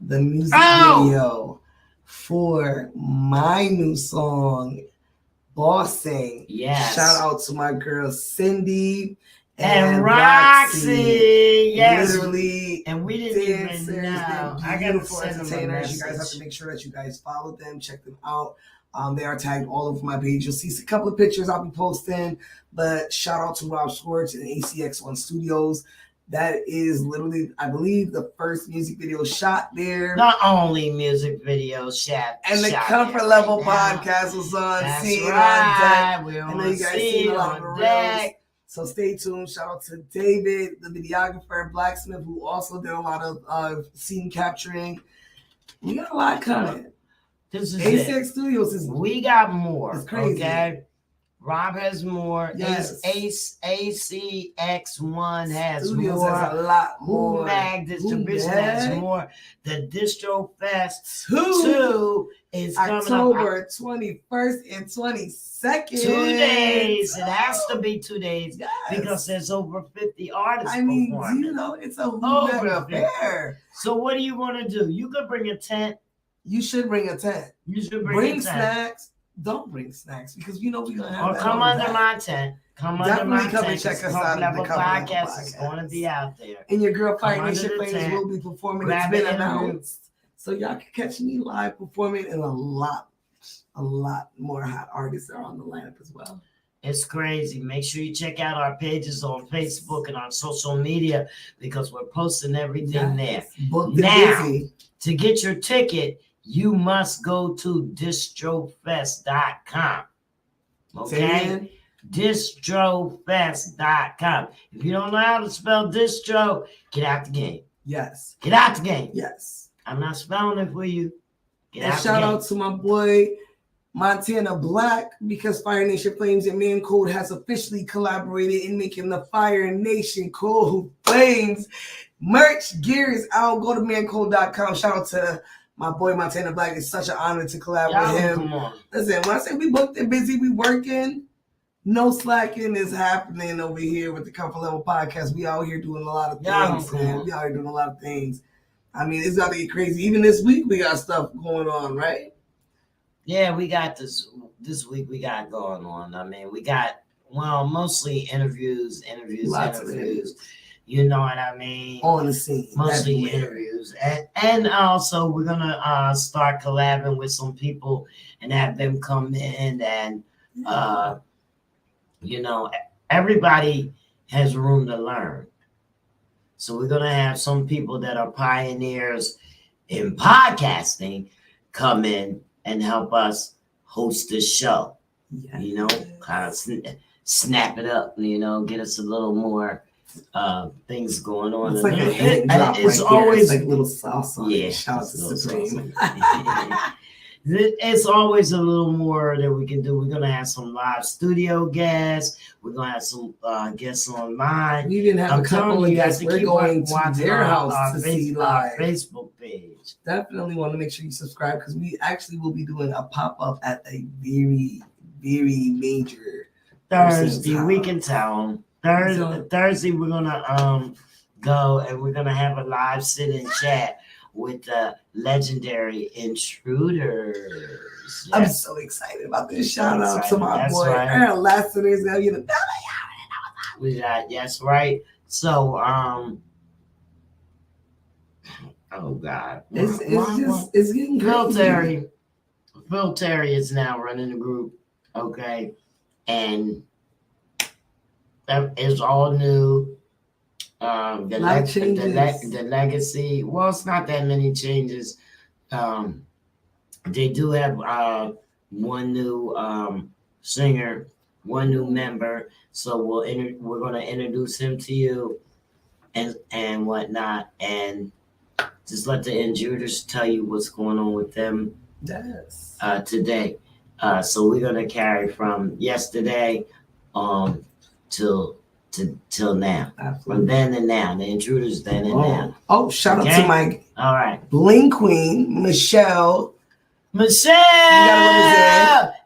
the music video for my new song, Bossing. Yes. Shout out to my girl Cindy And Roxy, yes. Literally. And we didn't even know. I got Beautiful entertainers. You guys have to make sure that you guys follow them, check them out. They are tagged all over my page. You'll see a couple of pictures I'll be posting. But shout out to Rob Schwartz and ACX1 Studios. That is literally, I believe, the first music video shot there. Not only music video shot. And the shot Comfort Level podcast was on. That's scene right. On deck. We're I on know you guys seen a lot of the reels. So stay tuned. Shout out to David, the videographer, Blacksmith, who also did a lot of scene capturing. We got a lot coming. This is ACX Studios is. We got more. It's crazy. Okay. Rob has more. Yes. ACX1 has Studios more. has a lot more. Mag Distribution has more. The Distro Fest 2 is coming October up. 21st and 22nd. 2 days. It has to be 2 days Yes. because there's over 50 artists. I mean, performing. you know, it's a mega affair. So what do you want to do? You could bring a tent. You should bring a tent. You should bring a tent. Snacks. Don't bring snacks because you know we're gonna have. Or that come on under that. my tent. Come Definitely under my come tent. and check us Comfort out at the Level Comfort Level Podcast is Podcast. going to be out there. And your girl Come Fire Nation under the Flames tent. will be performing. Grab It's been an interview. announced, so y'all can catch me live performing, and a lot more hot artists are on the lineup as well. It's crazy. Make sure you check out our pages on Facebook and on social media because we're posting everything there. Booked and Now, busy. to get your ticket, you must go to distrofest.com. Okay? Distrofest.com. If you don't know how to spell distro, get out the game. Yes. Get out the game. Yes. I'm not spelling it for you. Get And out shout the game. out to my boy Montana Black because Fire Nation Flames and Man Code has officially collaborated in making the Fire Nation Code Flames merch. Gear is out. Go to mancode.com. Shout out to my boy Montana Black. It's such an honor to collab with him. Come on. Listen, when I say we booked and busy, we working. No slacking is happening over here with the Comfort Level Podcast. We out here doing a lot of things, man. We out here doing a lot of things. I mean, it's about to get crazy. Even this week, we got stuff going on, right? Yeah, we got this week. We got going on. I mean, we got mostly interviews. Lots of interviews. You know what I mean? On the scene, mostly everywhere. interviews, and also we're gonna start collabing with some people and have them come in and you know, everybody has room to learn. So we're gonna have some people that are pioneers in podcasting come in and help us host this show. Yeah. You know, kind of snap it up. You know, get us a little more things going on. It's like a hit drop. It's right always there. It's like little sauce on yeah. it. Shout out to Supreme. It's always a little more that we can do. We're gonna have some live studio guests. We're gonna have some guests online. We didn't have a couple of guests. We're going to watching their our house to see live. Facebook page. Definitely want to make sure you subscribe because we actually will be doing a pop-up at a very, very major Thursday. time. We can tell them. Thursday we're gonna go and we're gonna have a live sit-in chat with the legendary Intruders. Yes. I'm so excited about this. Shout out to my That's boy. right. Aaron Lassiter is gonna get a belly. We got yes, right. So oh God. It's getting crazy. Phil Terry is now running the group. Okay. And that is all new. The legacy. Well, it's not that many changes. They do have one new singer, one new member. So we're going to introduce him to you and whatnot, and just let the intruders tell you what's going on with them. Yes. Today. So we're going to carry from yesterday till now. Absolutely. From then and now. The Intruders then and now. Oh, shout out to my all right. Bling Queen, Michelle. Michelle!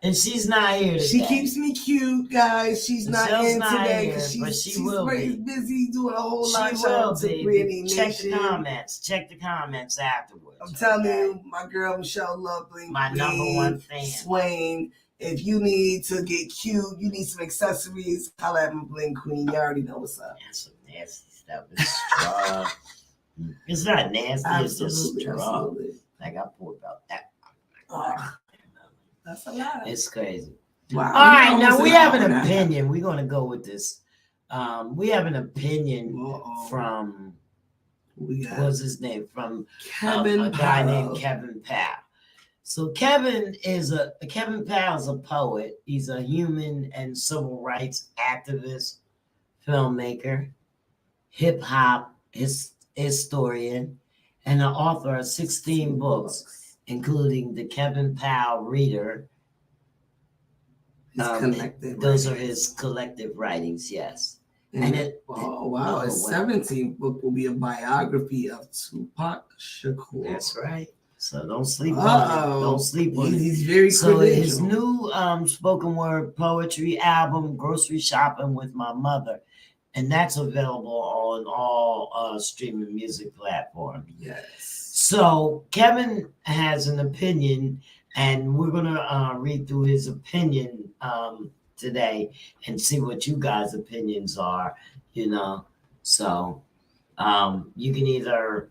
And she's not here today. She keeps me cute, guys. She's Michelle's not in today here, but she's will very be. busy doing a whole lot. She Shout will out to be. Brittany Check Nation. the comments. Check the comments afterwards. I'm telling you, my girl Michelle Love Bling My Queen, number one fan. Swain If you need to get cute, you need some accessories, holla at my bling queen. You already know what's up. That's some nasty stuff. It's straw. It's not nasty. It's just straw. Like I poured about that. That's a lot. It's crazy. Wow. All right, now we have an opinion. We're going to go with this. We have an opinion from, what's his name? From a guy named Kevin Powell. So Kevin Powell is a poet. He's a human and civil rights activist, filmmaker, hip hop historian, and the author of 16 books, including the Kevin Powell Reader. Those are his collective writings, yes. And his 17th book will be a biography of Tupac Shakur. That's right. So don't sleep on it. Don't sleep on it. He's very so his new spoken word poetry album, Grocery Shopping with My Mother, and that's available on all streaming music platforms. Yes. So Kevin has an opinion, and we're gonna read through his opinion today and see what you guys' opinions are. You know, so you can either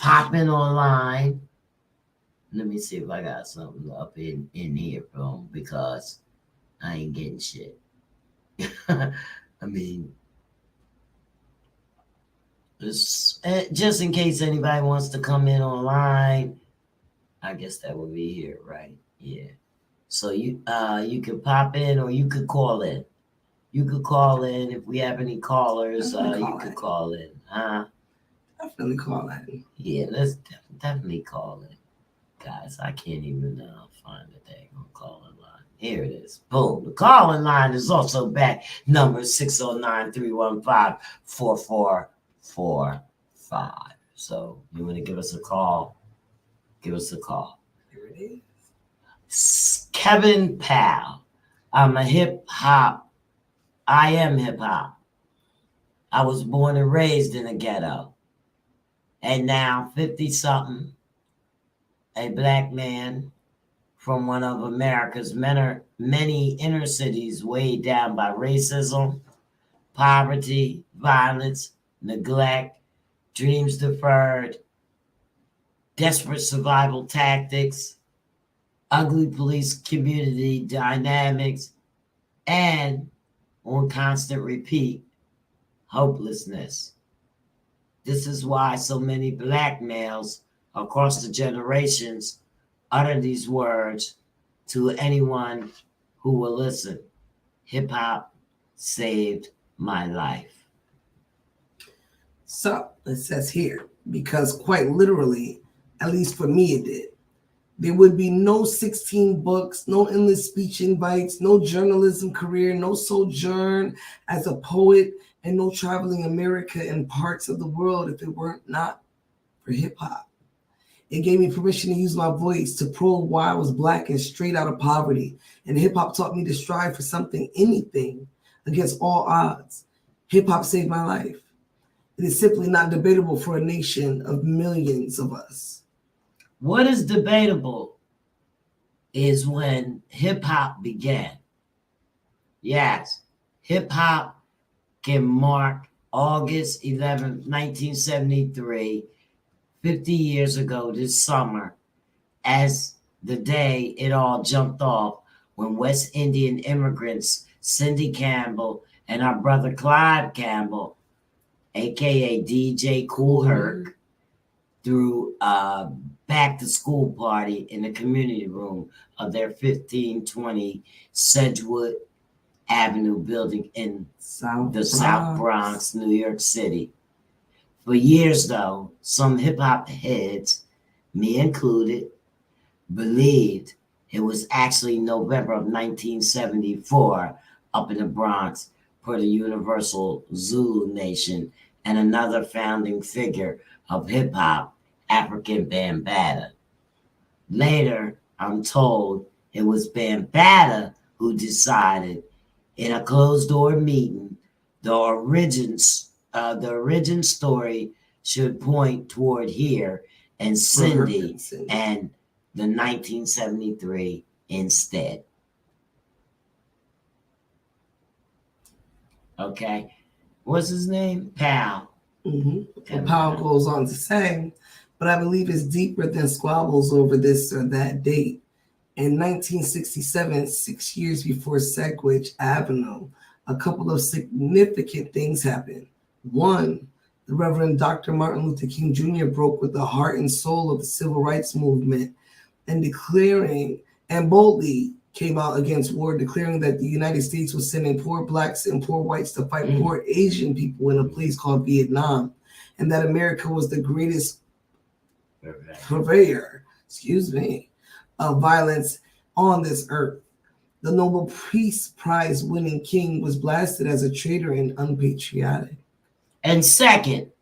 pop in online. Let me see if I got something up in here from, because I ain't getting shit. I mean, just in case anybody wants to come in online, I guess that would be here, right? Yeah. So you can pop in, or you could call in. You could call in if we have any callers. You could call in. Definitely call in. Yeah, let's definitely call in, guys. I can't even find the dang call in line. Here it is. Boom. The call in line is also back. Number 609-315-4445. So you want to give us a call? Give us a call. Here it is. Kevin Powell. I am hip hop. I was born and raised in a ghetto. And now 50-something, a black man from one of America's many inner cities weighed down by racism, poverty, violence, neglect, dreams deferred, desperate survival tactics, ugly police community dynamics, and on constant repeat, hopelessness. This is why so many black males across the generations utter these words to anyone who will listen. Hip hop saved my life. So it says here, because quite literally, at least for me it did, there would be no 16 books, no endless speech invites, no journalism career, no sojourn as a poet, and no traveling America and parts of the world if it weren't not for hip hop. It gave me permission to use my voice to probe why I was black and straight out of poverty. And hip hop taught me to strive for something, anything, against all odds. Hip hop saved my life. It is simply not debatable for a nation of millions of us. What is debatable is when hip hop began. Yes, hip hop can mark August 11th, 1973, 50 years ago this summer, as the day it all jumped off when West Indian immigrants Cindy Campbell and our brother Clive Campbell, aka DJ Kool Herc, threw a back to school party in the community room of their 1520 Sedgwood Avenue building in South Bronx, New York City. For years, though, some hip-hop heads, me included, believed it was actually November of 1974 up in the Bronx for the Universal Zulu Nation and another founding figure of hip-hop, African Bambaataa. Later, I'm told it was Bambaataa who decided in a closed-door meeting the origin story should point toward here and Cindy and the 1973 instead. Okay. What's his name? Pal. And Powell goes on to say, but I believe it's deeper than squabbles over this or that date. In 1967, 6 years before Sedgwick Avenue, a couple of significant things happened. One, the Reverend Dr. Martin Luther King Jr. broke with the heart and soul of the civil rights movement and boldly came out against war, declaring that the United States was sending poor blacks and poor whites to fight poor Asian people in a place called Vietnam, and that America was the greatest purveyor, of violence on this earth. The Nobel Peace Prize winning king was blasted as a traitor and unpatriotic. And second,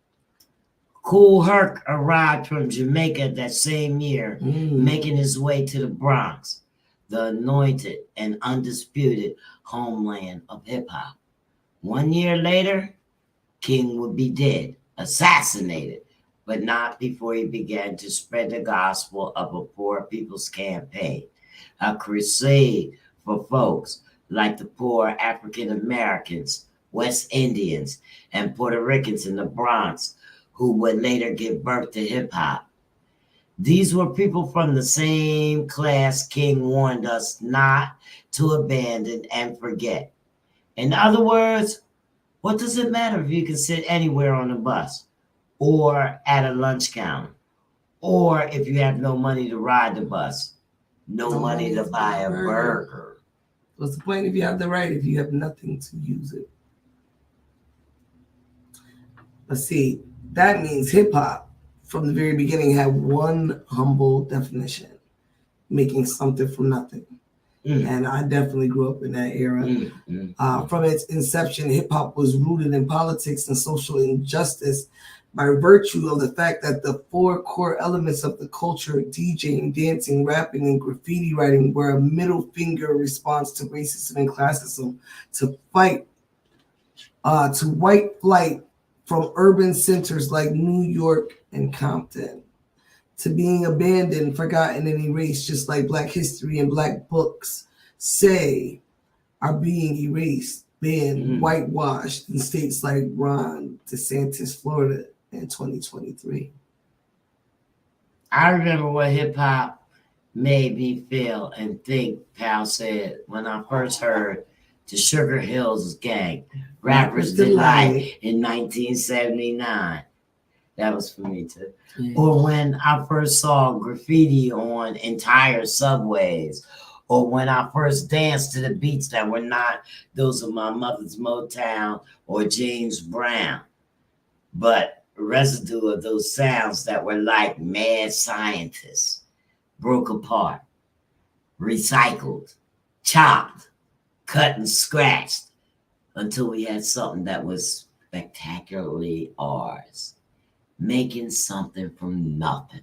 Kool Herc arrived from Jamaica that same year, making his way to the Bronx, the anointed and undisputed homeland of hip-hop. 1 year later, King would be dead, assassinated, but not before he began to spread the gospel of a poor people's campaign, a crusade for folks like the poor African Americans, West Indians, and Puerto Ricans in the Bronx, who would later give birth to hip-hop. These were people from the same class King warned us not to abandon and forget. In other words, what does it matter if you can sit anywhere on a bus or at a lunch counter, or if you have no money to ride the bus, no money to buy a burger? What's the point if you have the right if you have nothing to use it? But see, that means hip-hop from the very beginning had one humble definition: making something from nothing. And I definitely grew up in that era. From its inception, hip-hop was rooted in politics and social injustice by virtue of the fact that the four core elements of the culture, DJing, dancing, rapping, and graffiti writing, were a middle finger response to racism and classism, to white flight from urban centers like New York and Compton, to being abandoned, forgotten, and erased, just like Black history and Black books are being erased, banned, whitewashed in states like Ron DeSantis, Florida, in 2023. I remember what hip-hop made me feel and think, Pal said, when I first heard the Sugar Hills Gang, Rappers Delight in 1979. That was for me too. Or when I first saw graffiti on entire subways, or when I first danced to the beats that were not those of my mother's Motown or James Brown, but residue of those sounds that were like mad scientists, broke apart, recycled, chopped, cut and scratched, until we had something that was spectacularly ours, making something from nothing.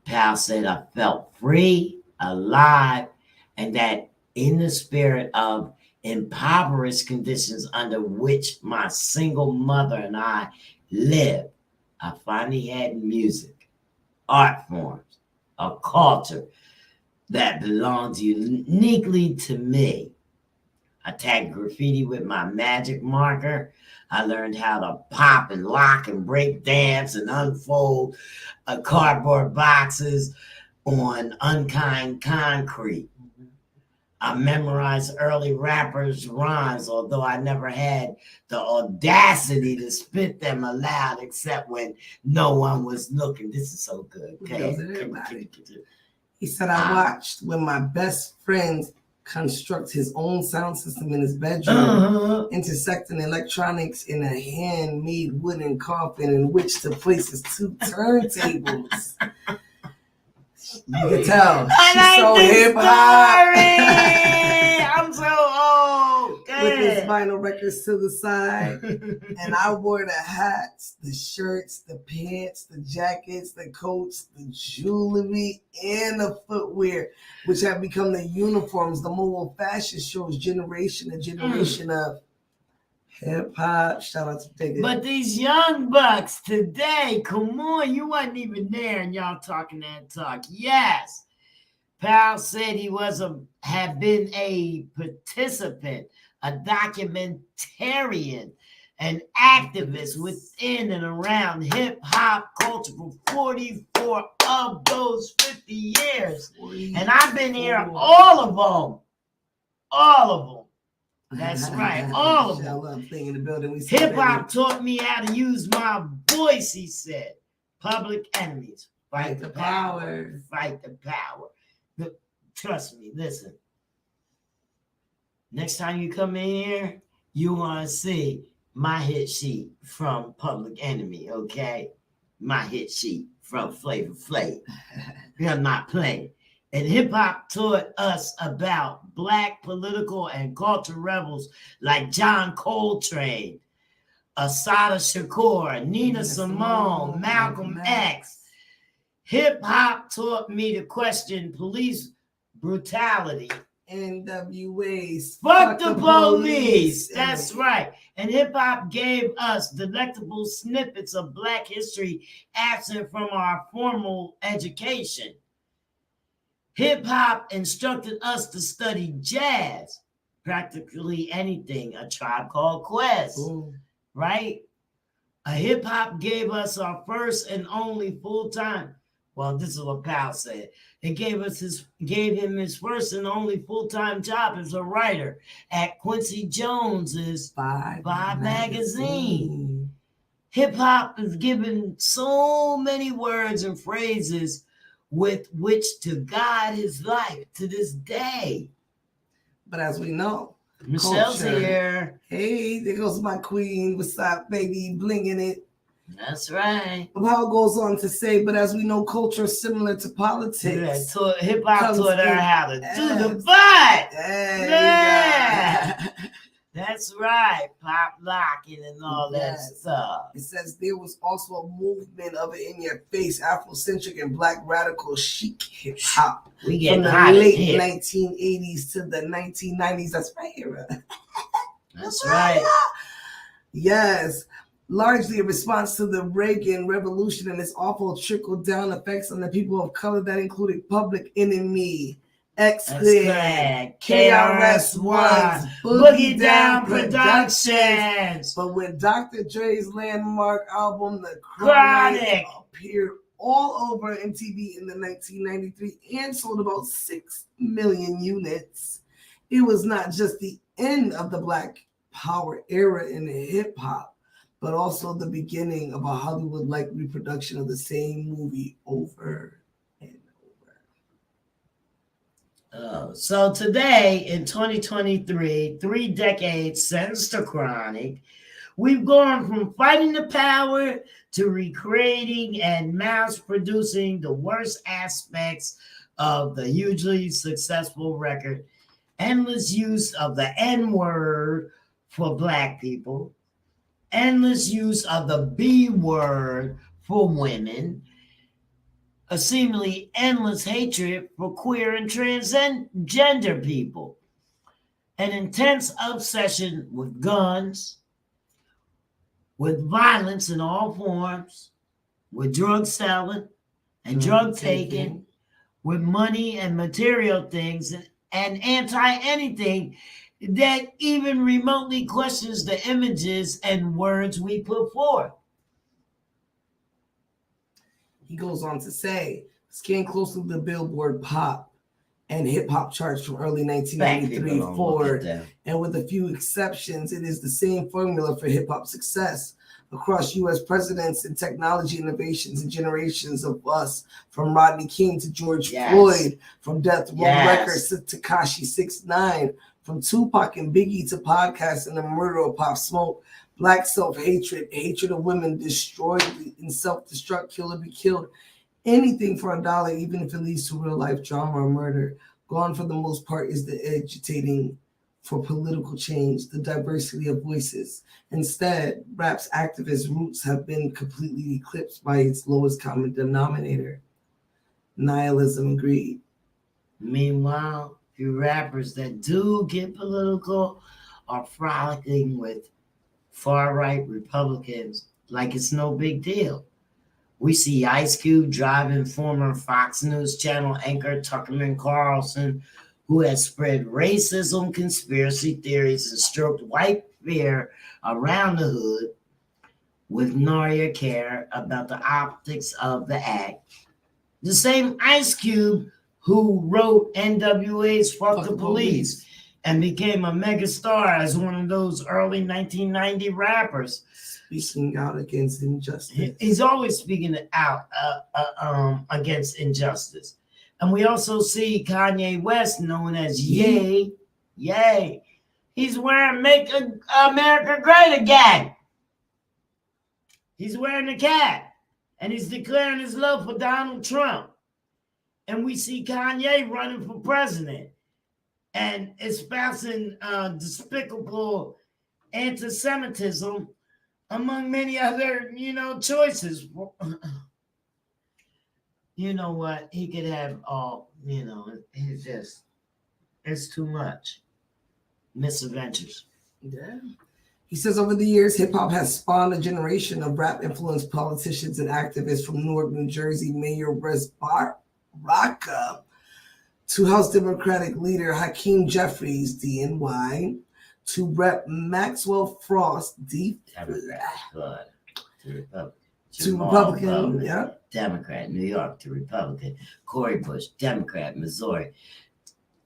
Pal said I felt free, alive, and that in the spirit of impoverished conditions under which my single mother and I lived, I finally had music, art forms, a culture that belonged uniquely to me. I tagged graffiti with my magic marker. I learned how to pop and lock and break dance and unfold cardboard boxes on unkind concrete. I memorized early rappers' rhymes, although I never had the audacity to spit them aloud except when no one was looking. This is so good. Okay. He said, I watched when my best friend construct his own sound system in his bedroom, intersecting electronics in a handmade wooden coffin in which to place his two turntables. You can tell she's so hip hop. I'm so old. With his vinyl records to the side, and I wore the hats, the shirts, the pants, the jackets, the coats, the jewelry, and the footwear, which have become the uniforms, the mobile fashion shows, generation of hip hop. Shout out to Digger. But these young bucks today, come on, you wasn't even there, and y'all talking that talk. Yes, Powell said he had been a participant, a documentarian, an activist within and around hip hop culture for 44 of those 50 years. And I've been here all of them. All of them. That's right. All of them. Hip hop taught me how to use my voice, he said. Public enemies. Fight the power. Fight the power. Trust me, listen. Next time you come in here, you want to see my hit sheet from Public Enemy, okay? My hit sheet from Flavor Flav. I'm not playing. And hip-hop taught us about Black political and cultural rebels like John Coltrane, Assata Shakur, Nina Simone, Malcolm X. Hip-hop taught me to question police brutality. NWAs. Fuck the police. That's right. And hip-hop gave us delectable snippets of Black history absent from our formal education. Hip-hop instructed us to study jazz, practically anything, A Tribe Called Quest, right? A hip-hop gave us our first and only full-time, well, this is what Powell said. It gave him his first and only full-time job as a writer at Quincy Jones's Vibe magazine. Hip-hop is given so many words and phrases with which to guide his life to this day. But as we know, Michelle's culture. here. Hey, there goes my queen. What's up, baby? Blinging it. That's right. Powell goes on to say, but as we know, culture is similar to politics. Yeah, hip-hop taught her how to do the butt. Yeah. That's right. Pop locking and all that stuff. It says there was also a movement of it in your face, Afrocentric and Black radical chic hip hop. We get from the late 1980s to the 1990s. That's right here. That's right. Yes. Largely a response to the Reagan Revolution and its awful trickle-down effects on the people of color that included Public Enemy, X-Clan, KRS-One, Boogie Down Productions. But when Dr. Dre's landmark album, The Chronic, appeared all over MTV in the 1993 and sold about 6 million units, it was not just the end of the Black Power era in hip-hop, but also the beginning of a Hollywood-like reproduction of the same movie over and over. So today, in 2023, 3 decades since the Chronic, we've gone from fighting the power to recreating and mass-producing the worst aspects of the hugely successful record, endless use of the N-word for Black people, endless use of the B word for women, a seemingly endless hatred for queer and transgender people, an intense obsession with guns, with violence in all forms, with drug selling and drug taking, with money and material things, and anti-anything that even remotely questions the images and words we put forth. He goes on to say, scan closely the Billboard pop and hip hop charts from early 1993 forward, and with a few exceptions, it is the same formula for hip hop success across U.S. presidents and technology innovations and generations of us, from Rodney King to George Floyd, from Death Row Records to Tekashi 6ix9ine, from Tupac and Biggie to podcasts and the murder of Pop Smoke, Black self-hatred, hatred of women, destroyed and self-destruct, kill or be killed, anything for $1, even if it leads to real-life drama or murder. Gone for the most part is the agitating for political change, the diversity of voices. Instead, rap's activist roots have been completely eclipsed by its lowest common denominator, nihilism and greed. Meanwhile, few rappers that do get political are frolicking with far-right Republicans like it's no big deal, We see Ice Cube driving former Fox News Channel anchor Tuckerman Carlson, who has spread racism, conspiracy theories, and stroked white fear around the hood with Naria care about the optics of the act. The same Ice Cube who wrote NWA's Fuck the Police and became a megastar as one of those early 1990 rappers. Speaking out against injustice. He's always speaking out against injustice. And we also see Kanye West, known as Ye. He's wearing Make America Great Again. He's wearing the cap. And he's declaring his love for Donald Trump. And we see Kanye running for president and espousing despicable anti-Semitism among many other, choices. You know what? He could have all, it's too much. Misadventures. Yeah. He says over the years, hip hop has spawned a generation of rap influenced politicians and activists from Newark, New Jersey, Mayor Wes Baraka, to House Democratic leader Hakeem Jeffries, DNY, to Rep. Maxwell Frost, D. To Republican, yeah. Democrat, New York, to Republican. Cory Bush, Democrat, Missouri.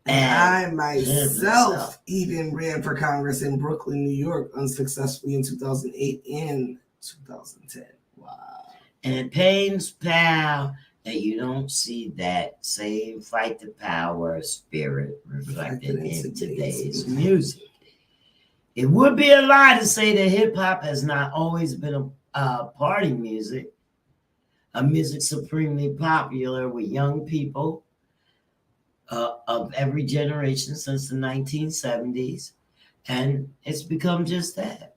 And I myself even ran for Congress in Brooklyn, New York, unsuccessfully in 2008 and 2010. Wow. And it pains Pal that you don't see that same fight to power spirit reflected in today's music. It would be a lie to say that hip hop has not always been a party music, a music supremely popular with young people of every generation since the 1970s. And it's become just that.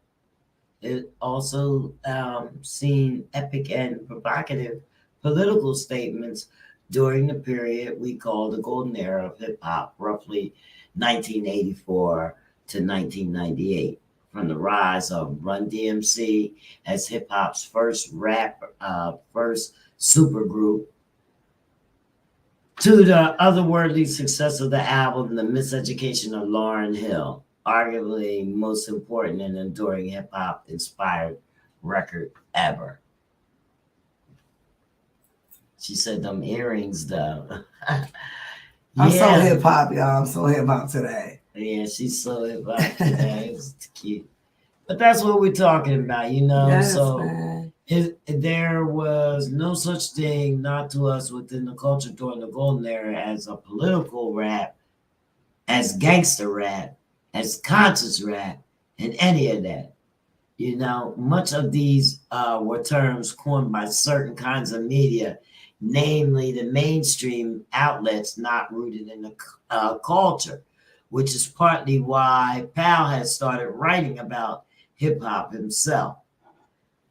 It also seen epic and provocative political statements during the period we call the golden era of hip hop, roughly 1984 to 1998, from the rise of Run DMC as hip hop's first supergroup, to the otherworldly success of the album, The Miseducation of Lauryn Hill, arguably most important and enduring hip hop inspired record ever. She said them earrings though. I'm so hip hop, y'all. I'm so hip hop today. Yeah, she's so hip hop today. It's cute. But that's what we're talking about, Yes, so man. There was no such thing, not to us, within the culture during the golden era as a political rap, as gangster rap, as conscious rap, and any of that. Much of these were terms coined by certain kinds of media, namely the mainstream outlets not rooted in the culture, which is partly why Pal has started writing about hip hop himself.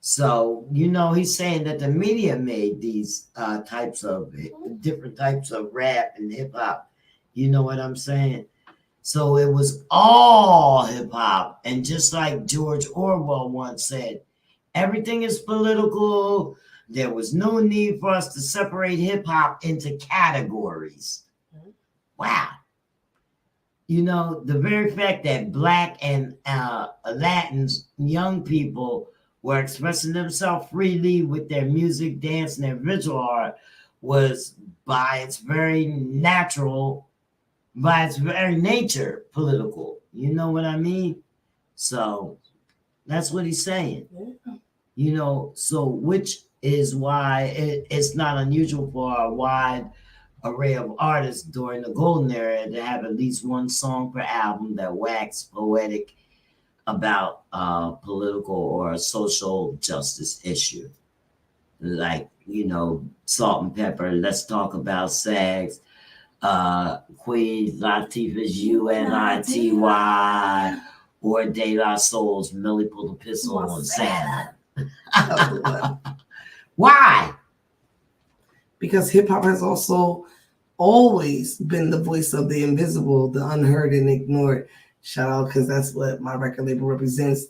So, he's saying that the media made these different types of rap and hip hop. You know what I'm saying? So it was all hip hop. And just like George Orwell once said, everything is political. There was no need for us to separate hip hop into categories. Wow. The very fact that Black and Latins, young people, were expressing themselves freely with their music, dance, and their visual art was by its very nature, political. You know what I mean? So that's what he's saying. Yeah. So which is why it's not unusual for a wide array of artists during the golden era to have at least one song per album that waxed poetic about political or social justice issue. Like, Salt and Pepper, Let's Talk About Sex, Queen Latifah's UNITY, or De La Soul's Millie Pulled a Pistol on Santa. Why? Because hip hop has also always been the voice of the invisible, the unheard and ignored. Shout out, because that's what my record label represents.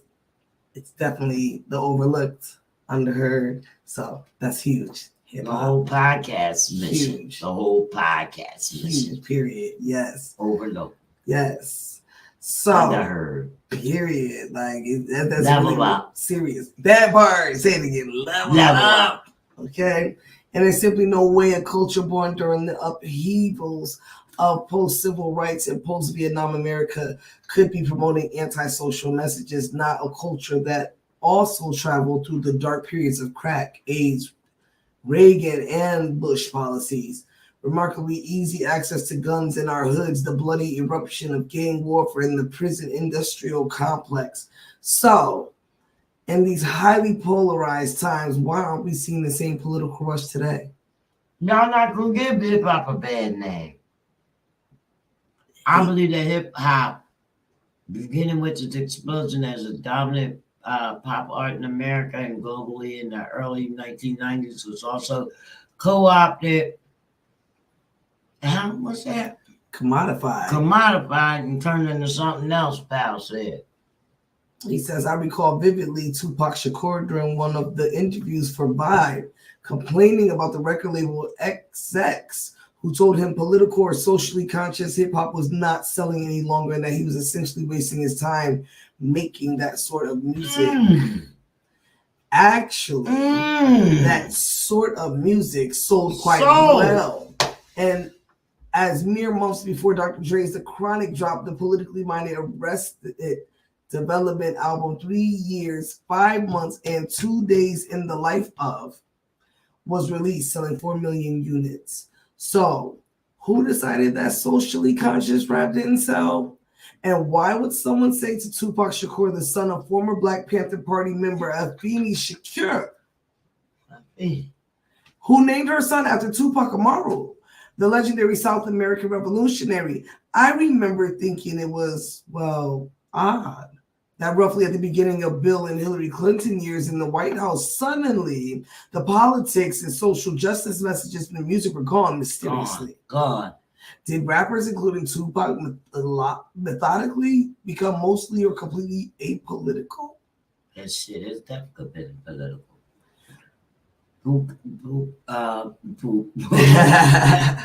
It's definitely the overlooked, underheard, So that's huge. The whole podcast mission. Huge. The whole podcast mission. Huge, period. Yes. Overload. Yes. So, Underheard. period. Like, that's Level really up. serious. That part, say it again. Level up. Okay? And there's simply no way a culture born during the upheavals of post-civil rights and post-Vietnam America could be promoting antisocial messages, not a culture that also traveled through the dark periods of crack, AIDS, Reagan, and Bush policies. Remarkably easy access to guns in our hoods, the bloody eruption of gang warfare in the prison industrial complex. So, in these highly polarized times, why aren't we seeing the same political rush today? Y'all not gonna give hip hop a bad name. I believe that hip hop, beginning with its explosion as a dominant pop art in America and globally in the early 1990s, was also co-opted. What's that? Commodified and turned into something else, pal said. He says, I recall vividly Tupac Shakur during one of the interviews for Vibe complaining about the record label XX, who told him political or socially conscious hip-hop was not selling any longer and that he was essentially wasting his time making that sort of music. Actually, that sort of music sold quite well. And as mere months before Dr. Dre's The Chronic dropped the politically minded Arrested Development album, 3 years, 5 months, and 2 days in the life of, was released, selling 4 million units. So, who decided that socially conscious rap didn't sell? And why would someone say to Tupac Shakur, the son of former Black Panther Party member Afeni Shakur, who named her son after Tupac Amaru, the legendary South American revolutionary? I remember thinking it was, well, odd that roughly at the beginning of Bill and Hillary Clinton years in the White House, suddenly the politics and social justice messages in the music were gone mysteriously. Gone. Did rappers, including Tupac, methodically become mostly or completely apolitical? That shit is definitely political.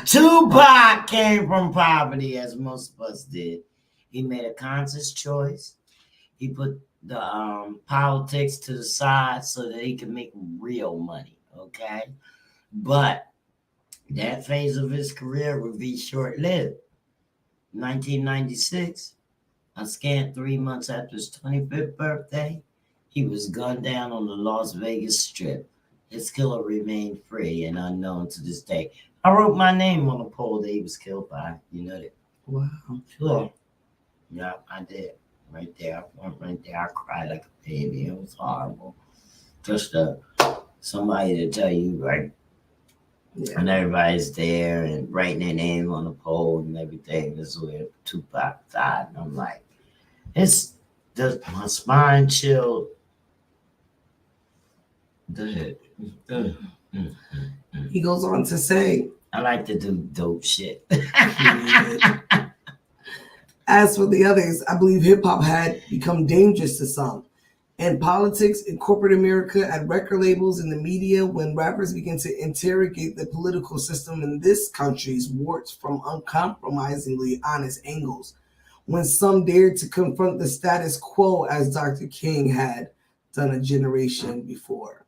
Tupac came from poverty, as most of us did. He made a conscious choice. He put the politics to the side so that he could make real money, okay? But that phase of his career would be short-lived. 1996, a scant 3 months after his 25th birthday, he was gunned down on the Las Vegas Strip. His killer remained free and unknown to this day. I wrote my name on the pole that he was killed by. You know that? Wow. Sure. Yeah, I did. Right there. I cried like a baby. It was horrible. Just somebody to tell you, right? Yeah. And everybody's there and writing their name on the pole and everything. This is where Tupac died. And I'm like, it's just my spine chilled. He goes on to say, I like to do dope shit. As for the others, I believe hip-hop had become dangerous to some. In politics, in corporate America, at record labels, in the media, when rappers begin to interrogate the political system in this country's warts from uncompromisingly honest angles. When some dared to confront the status quo as Dr. King had done a generation before.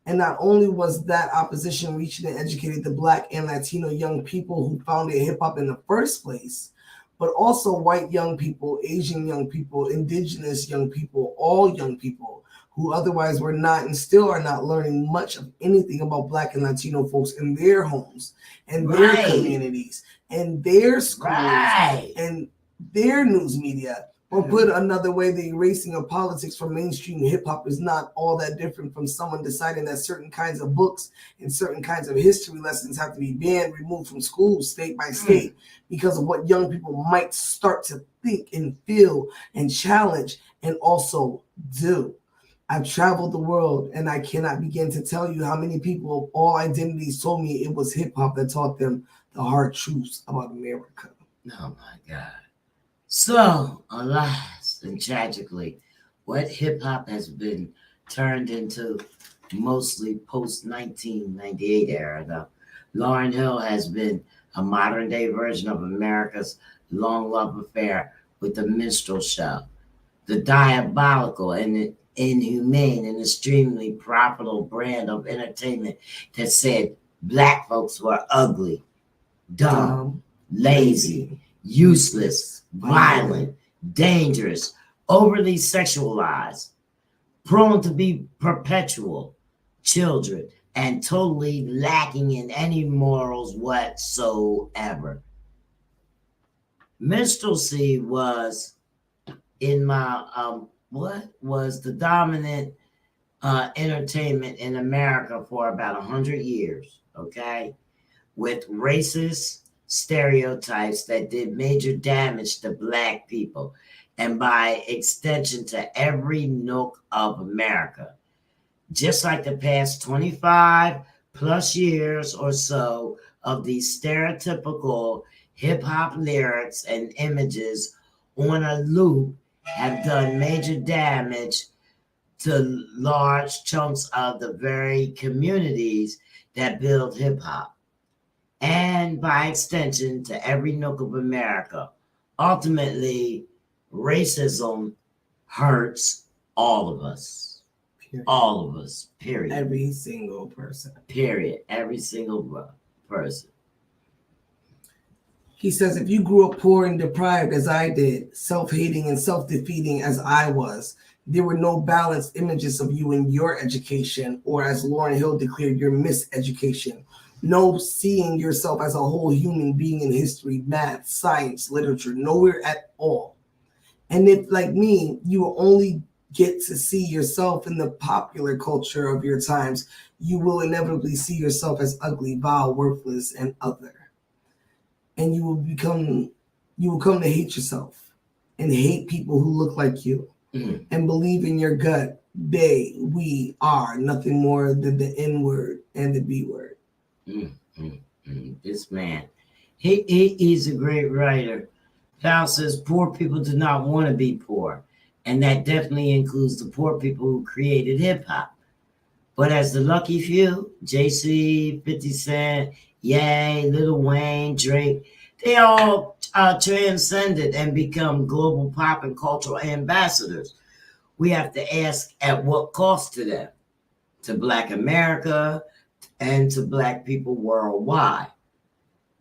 And not only was that opposition reaching and educated the Black and Latino young people who founded hip-hop in the first place, but also white young people, Asian young people, indigenous young people, all young people who otherwise were not and still are not learning much of anything about Black and Latino folks in their homes and their communities and their schools and their news media. Or put another way, the erasing of politics from mainstream hip-hop is not all that different from someone deciding that certain kinds of books and certain kinds of history lessons have to be banned, removed from schools state by state because of what young people might start to think and feel and challenge and also do. I've traveled the world and I cannot begin to tell you how many people of all identities told me it was hip-hop that taught them the hard truths about America. Oh my God. So, alas and tragically, what hip-hop has been turned into mostly post-1998 era. The Lauryn Hill has been a modern-day version of America's long love affair with the minstrel show. The diabolical and inhumane and extremely profitable brand of entertainment that said black folks were ugly, dumb, lazy, useless, violent, dangerous, overly sexualized, prone to be perpetual children, and totally lacking in any morals whatsoever. Minstrelsy was in my was the dominant entertainment in America for about 100 years, okay, with racist stereotypes that did major damage to black people and by extension to every nook of America. Just like the past 25 plus years or so of these stereotypical hip-hop lyrics and images on a loop have done major damage to large chunks of the very communities that build hip-hop, and by extension to every nook of America. Ultimately, racism hurts all of us. Period. All of us, period. Every single person. Period. Every single person. He says, if you grew up poor and deprived as I did, self-hating and self-defeating as I was, there were no balanced images of you in your education, or as Lauryn Hill declared, your miseducation. No seeing yourself as a whole human being in history, math, science, literature, nowhere at all. And if, like me, you will only get to see yourself in the popular culture of your times, you will inevitably see yourself as ugly, vile, worthless, and other. And you will come to hate yourself and hate people who look like you, and believe in your gut, we are nothing more than the N word and the B word. This man, he's a great writer. Powell says poor people do not want to be poor, and that definitely includes the poor people who created hip hop. But as the lucky few, JC, 50 Cent, Ye, Lil Wayne, Drake, they all transcended and become global pop and cultural ambassadors. We have to ask at what cost to them, to Black America, and to Black people worldwide.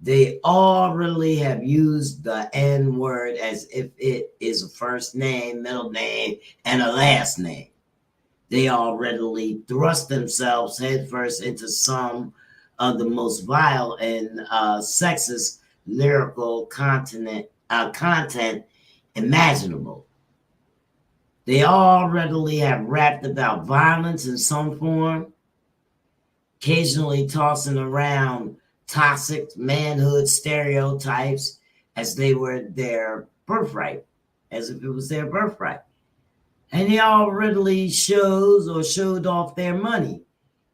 They already have used the N word as if it is a first name, middle name, and a last name. They already thrust themselves headfirst into some of the most vile and sexist lyrical content imaginable. They already have rapped about violence in some form, occasionally tossing around toxic manhood stereotypes as they were their birthright, as if it was their birthright. And they already showed off their money,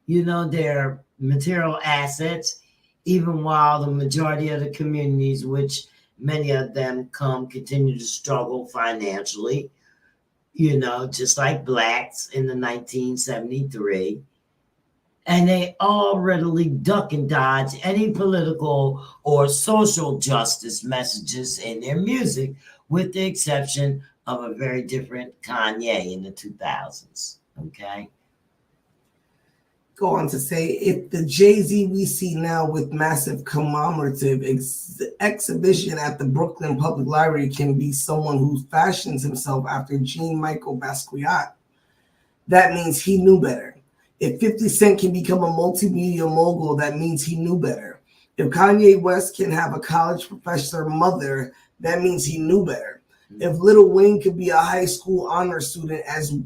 their material assets, even while the majority of the communities, which many of them continue to struggle financially, just like blacks in the 1973. And they already duck and dodge any political or social justice messages in their music, with the exception of a very different Kanye in the 2000s. Okay. Go on to say, if the Jay-Z we see now with massive commemorative exhibition at the Brooklyn Public Library can be someone who fashions himself after Jean-Michel Basquiat, that means he knew better. If 50 Cent can become a multimedia mogul, that means he knew better. If Kanye West can have a college professor mother, that means he knew better. If Lil Wayne could be a high school honor student as he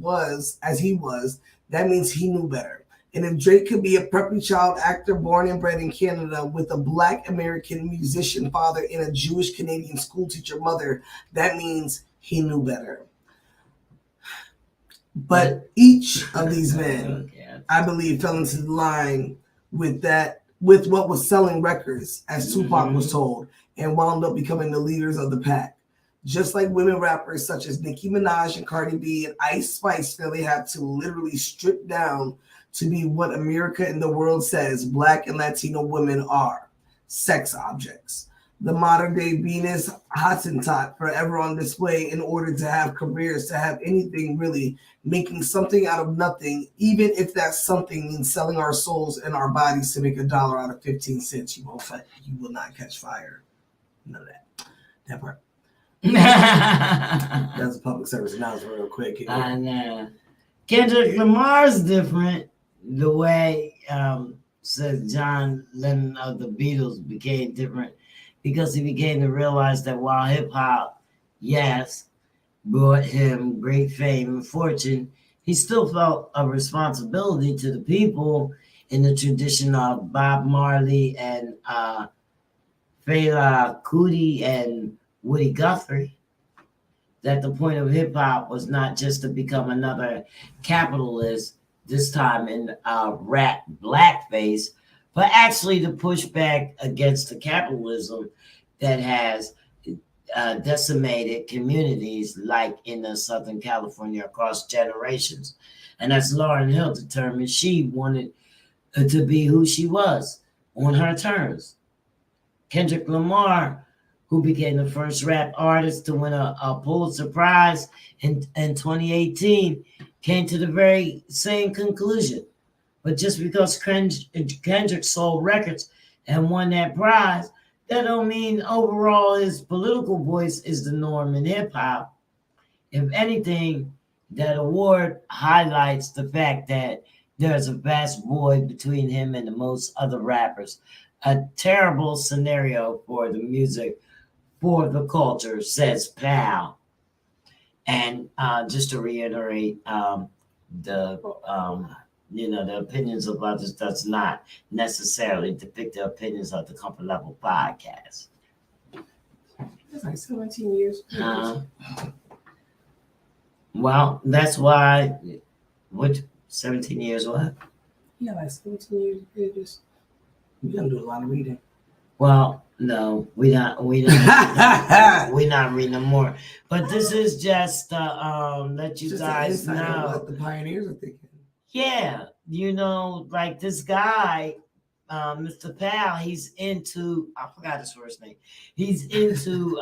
was, that means he knew better. And if Drake could be a preppy child actor born and bred in Canada with a Black American musician father and a Jewish Canadian schoolteacher mother, that means he knew better. But each of these men, I believe, fell into the line with what was selling records, as Tupac was told, and wound up becoming the leaders of the pack. Just like women rappers such as Nicki Minaj and Cardi B and Ice Spice feel they have to literally strip down to be what America and the world says Black and Latino women are, sex objects. The modern day Venus Hottentot forever on display in order to have careers, to have anything really, making something out of nothing, even if that something means selling our souls and our bodies to make $1 out of 15 cents. You will not catch fire. None of that. That part. That's a public service announcement real quick. I know. Kendrick Lamar's different. The way said John Lennon of the Beatles became different because he began to realize that while hip hop, yes, brought him great fame and fortune, he still felt a responsibility to the people in the tradition of Bob Marley and Fela Kuti and Woody Guthrie, that the point of hip hop was not just to become another capitalist, this time in rap blackface, but actually to push back against the capitalism that has decimated communities like in Southern California across generations. And as Lauryn Hill determined, she wanted to be who she was on her terms. Kendrick Lamar, who became the first rap artist to win a Pulitzer Prize in 2018, came to the very same conclusion. But just because Kendrick sold records and won that prize, that don't mean overall his political voice is the norm in hip hop. If anything, that award highlights the fact that there's a vast void between him and the most other rappers. A terrible scenario for the music, for the culture, says Pal. And just to reiterate, the opinions of others does not necessarily depict the opinions of the Comfort Level Podcast. That's like 17 years. Well, that's why. What 17 years? What? Yeah, like 17 years. You gotta do a lot of reading. Well, no, we're not we're not reading them more. But this is just let you Just guys know what the pioneers are thinking. Yeah, like this guy, Mr. Powell, he's into, I forgot his first name. He's into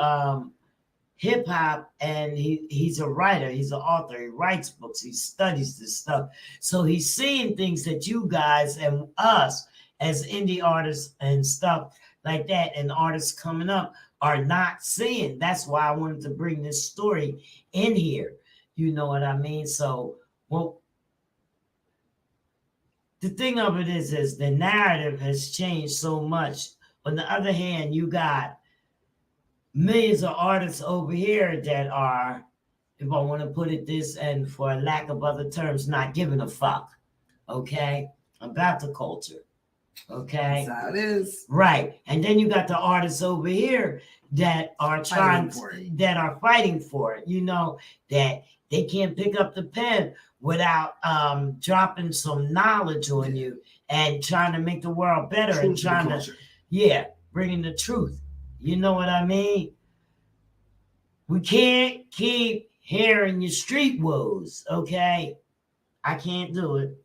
hip hop, and he's a writer, he's an author, he writes books, he studies this stuff. So he's seeing things that you guys and us as indie artists and stuff like that, and artists coming up are not seeing. That's why I wanted to bring this story in here. You know what I mean? So, well, the thing of it is the narrative has changed so much. On the other hand, you got millions of artists over here that are, if I want to put it this, and for a lack of other terms, not giving a fuck, okay, about the culture, okay? That's how it is. Right. And then you got the artists over here that are fighting for it, that they can't pick up the pen without dropping some knowledge on you and trying to make the world better and trying to, bringing the truth. You know what I mean? We can't keep hearing your street woes, okay? I can't do it.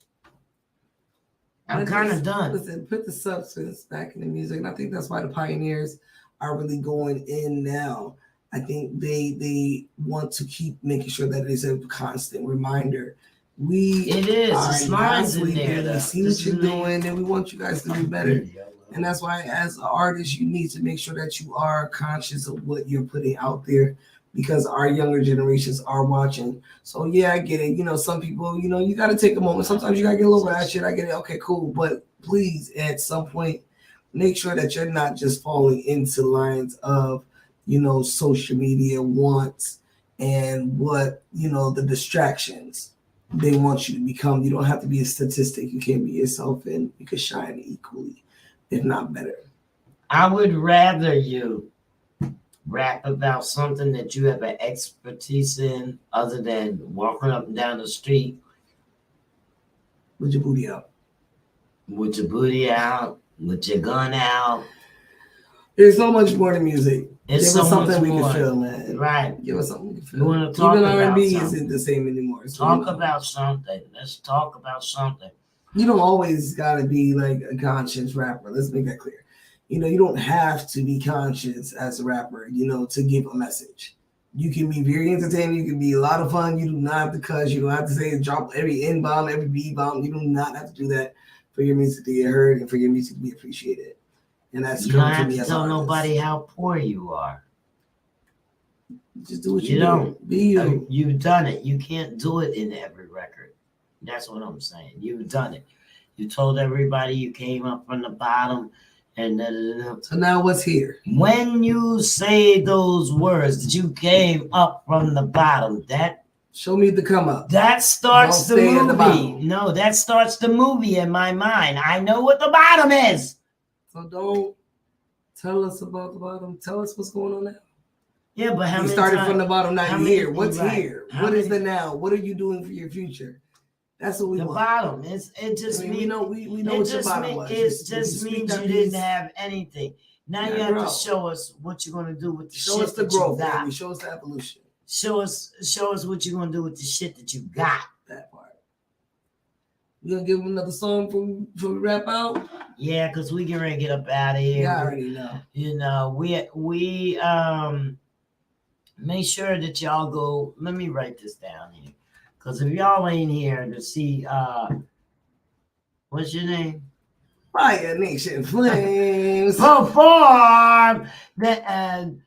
I'm kind of done. Listen, put the substance back in the music, and I think that's why the pioneers are really going in now. I think they want to keep making sure that it is a constant reminder. It is. It's lines in there. We see what you're doing, and we want you guys to do better. And that's why, as an artist, you need to make sure that you are conscious of what you're putting out there, because our younger generations are watching. So yeah, I get it. Some people, you got to take a moment. Sometimes you got to get a little ratchet. I get it. Okay, cool. But please, at some point, make sure that you're not just falling into lines of, social media wants and what, the distractions they want you to become. You don't have to be a statistic. You can be yourself, and you can shine equally, if not better. I would rather you rap about something that you have an expertise in, other than walking up and down the street with your booty out. With your booty out, with your gun out. There's so much more to music. Give us something we can feel, man. Right. Give us something we can feel. You want to talk Even about R&B something. isn't the same anymore. So talk about something. Let's talk about something. You don't always gotta be like a conscious rapper. Let's make that clear. You know, you don't have to be conscious as a rapper, you know, to give a message. You can be very entertaining. You can be a lot of fun. You do not have to cuss. You don't have to say drop every N bomb, every B bomb. You do not have to do that for your music to get heard and for your music to be appreciated. And that's you don't have to tell nobody how poor you are. Just do what you do. Be you. You've done it. You can't do it in every record. That's what I'm saying. You've done it. You told everybody you came up from the bottom. And so now what's here? When you say those words that you came up from the bottom, that show me the come up. That starts the movie. No, that starts the movie in my mind. I know what the bottom is. So don't tell us about the bottom. Tell us what's going on now. Yeah, but how you started from the bottom, now you're here. What's here? What is the now? What are you doing for your future? That's what we want. The bottom. It just means we know what the bottom was. It just means you didn't have anything. Now you have to show us what you're gonna do with the shit. Show us the growth, baby. Show us the evolution. Show us what you're gonna do with the shit that you got. That part. You gonna give him another song before we wrap out? Yeah, because we can get up out of here. Yeah, I already know. You know, we make sure that y'all go. Let me write this down here. Because if y'all ain't here to see, what's your name? Fire Nation Flames. Perform the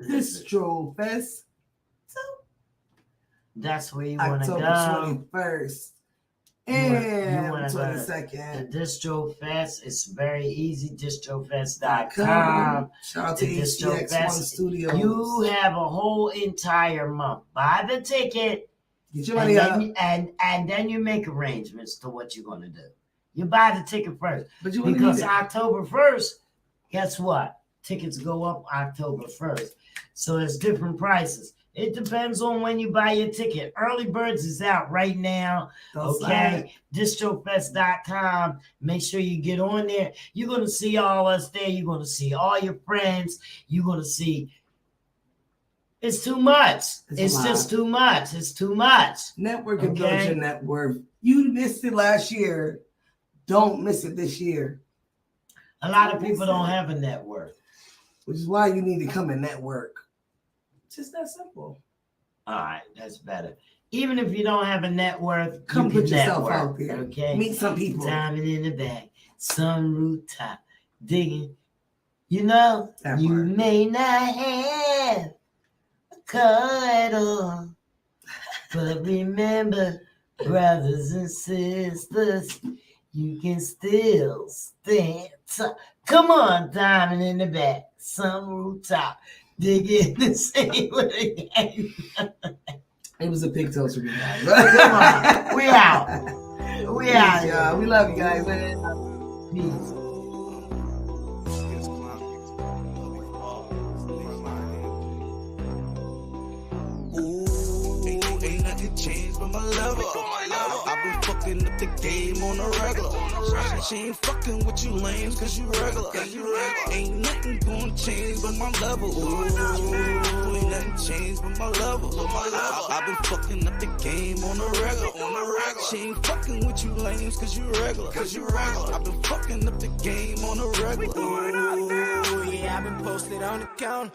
Distro Fest. That's where you want to go. October 21st and 22nd. The Distro Fest is very easy. Distrofest.com. Shout out to HDX1 Studios. You have a whole entire month. Buy the ticket. Get your money up. And then you make arrangements to what you're going to do. You buy the ticket first. But you because October 1st, guess what? Tickets go up October 1st. So it's different prices. It depends on when you buy your ticket. Early Birds is out right now. Okay. Distrofest.com. Make sure you get on there. You're going to see all us there. You're going to see all your friends. You're going to see. It's too much. It's just too much. It's too much. Network and build your net worth. You missed it last year. Don't miss it this year. A lot of people don't have a net worth. Which is why you need to come and network. It's just that simple. All right, that's better. Even if you don't have a net worth, come put yourself out there. Okay. Meet some people. Diamond in the back, sun rooftop, digging. You know, you may not have cuddle, but remember, brothers and sisters, you can still stand tall. Come on, diamond in the back, sun rooftop, dig in the same way again. It was a pigtails for me, guys. Come on, we out. We out. Yeah, we love you guys, man. Peace. Change but my level. I've been fucking up the game on a regular. She ain't fucking with you lames cause you regular. Ain't nothing gonna change but my level. Ain't nothing changed but my level. I've been fucking up the game on a regular. She ain't fucking with you lames cause you regular. I've been fucking up the game on a regular. Yeah, I've been posted on the count.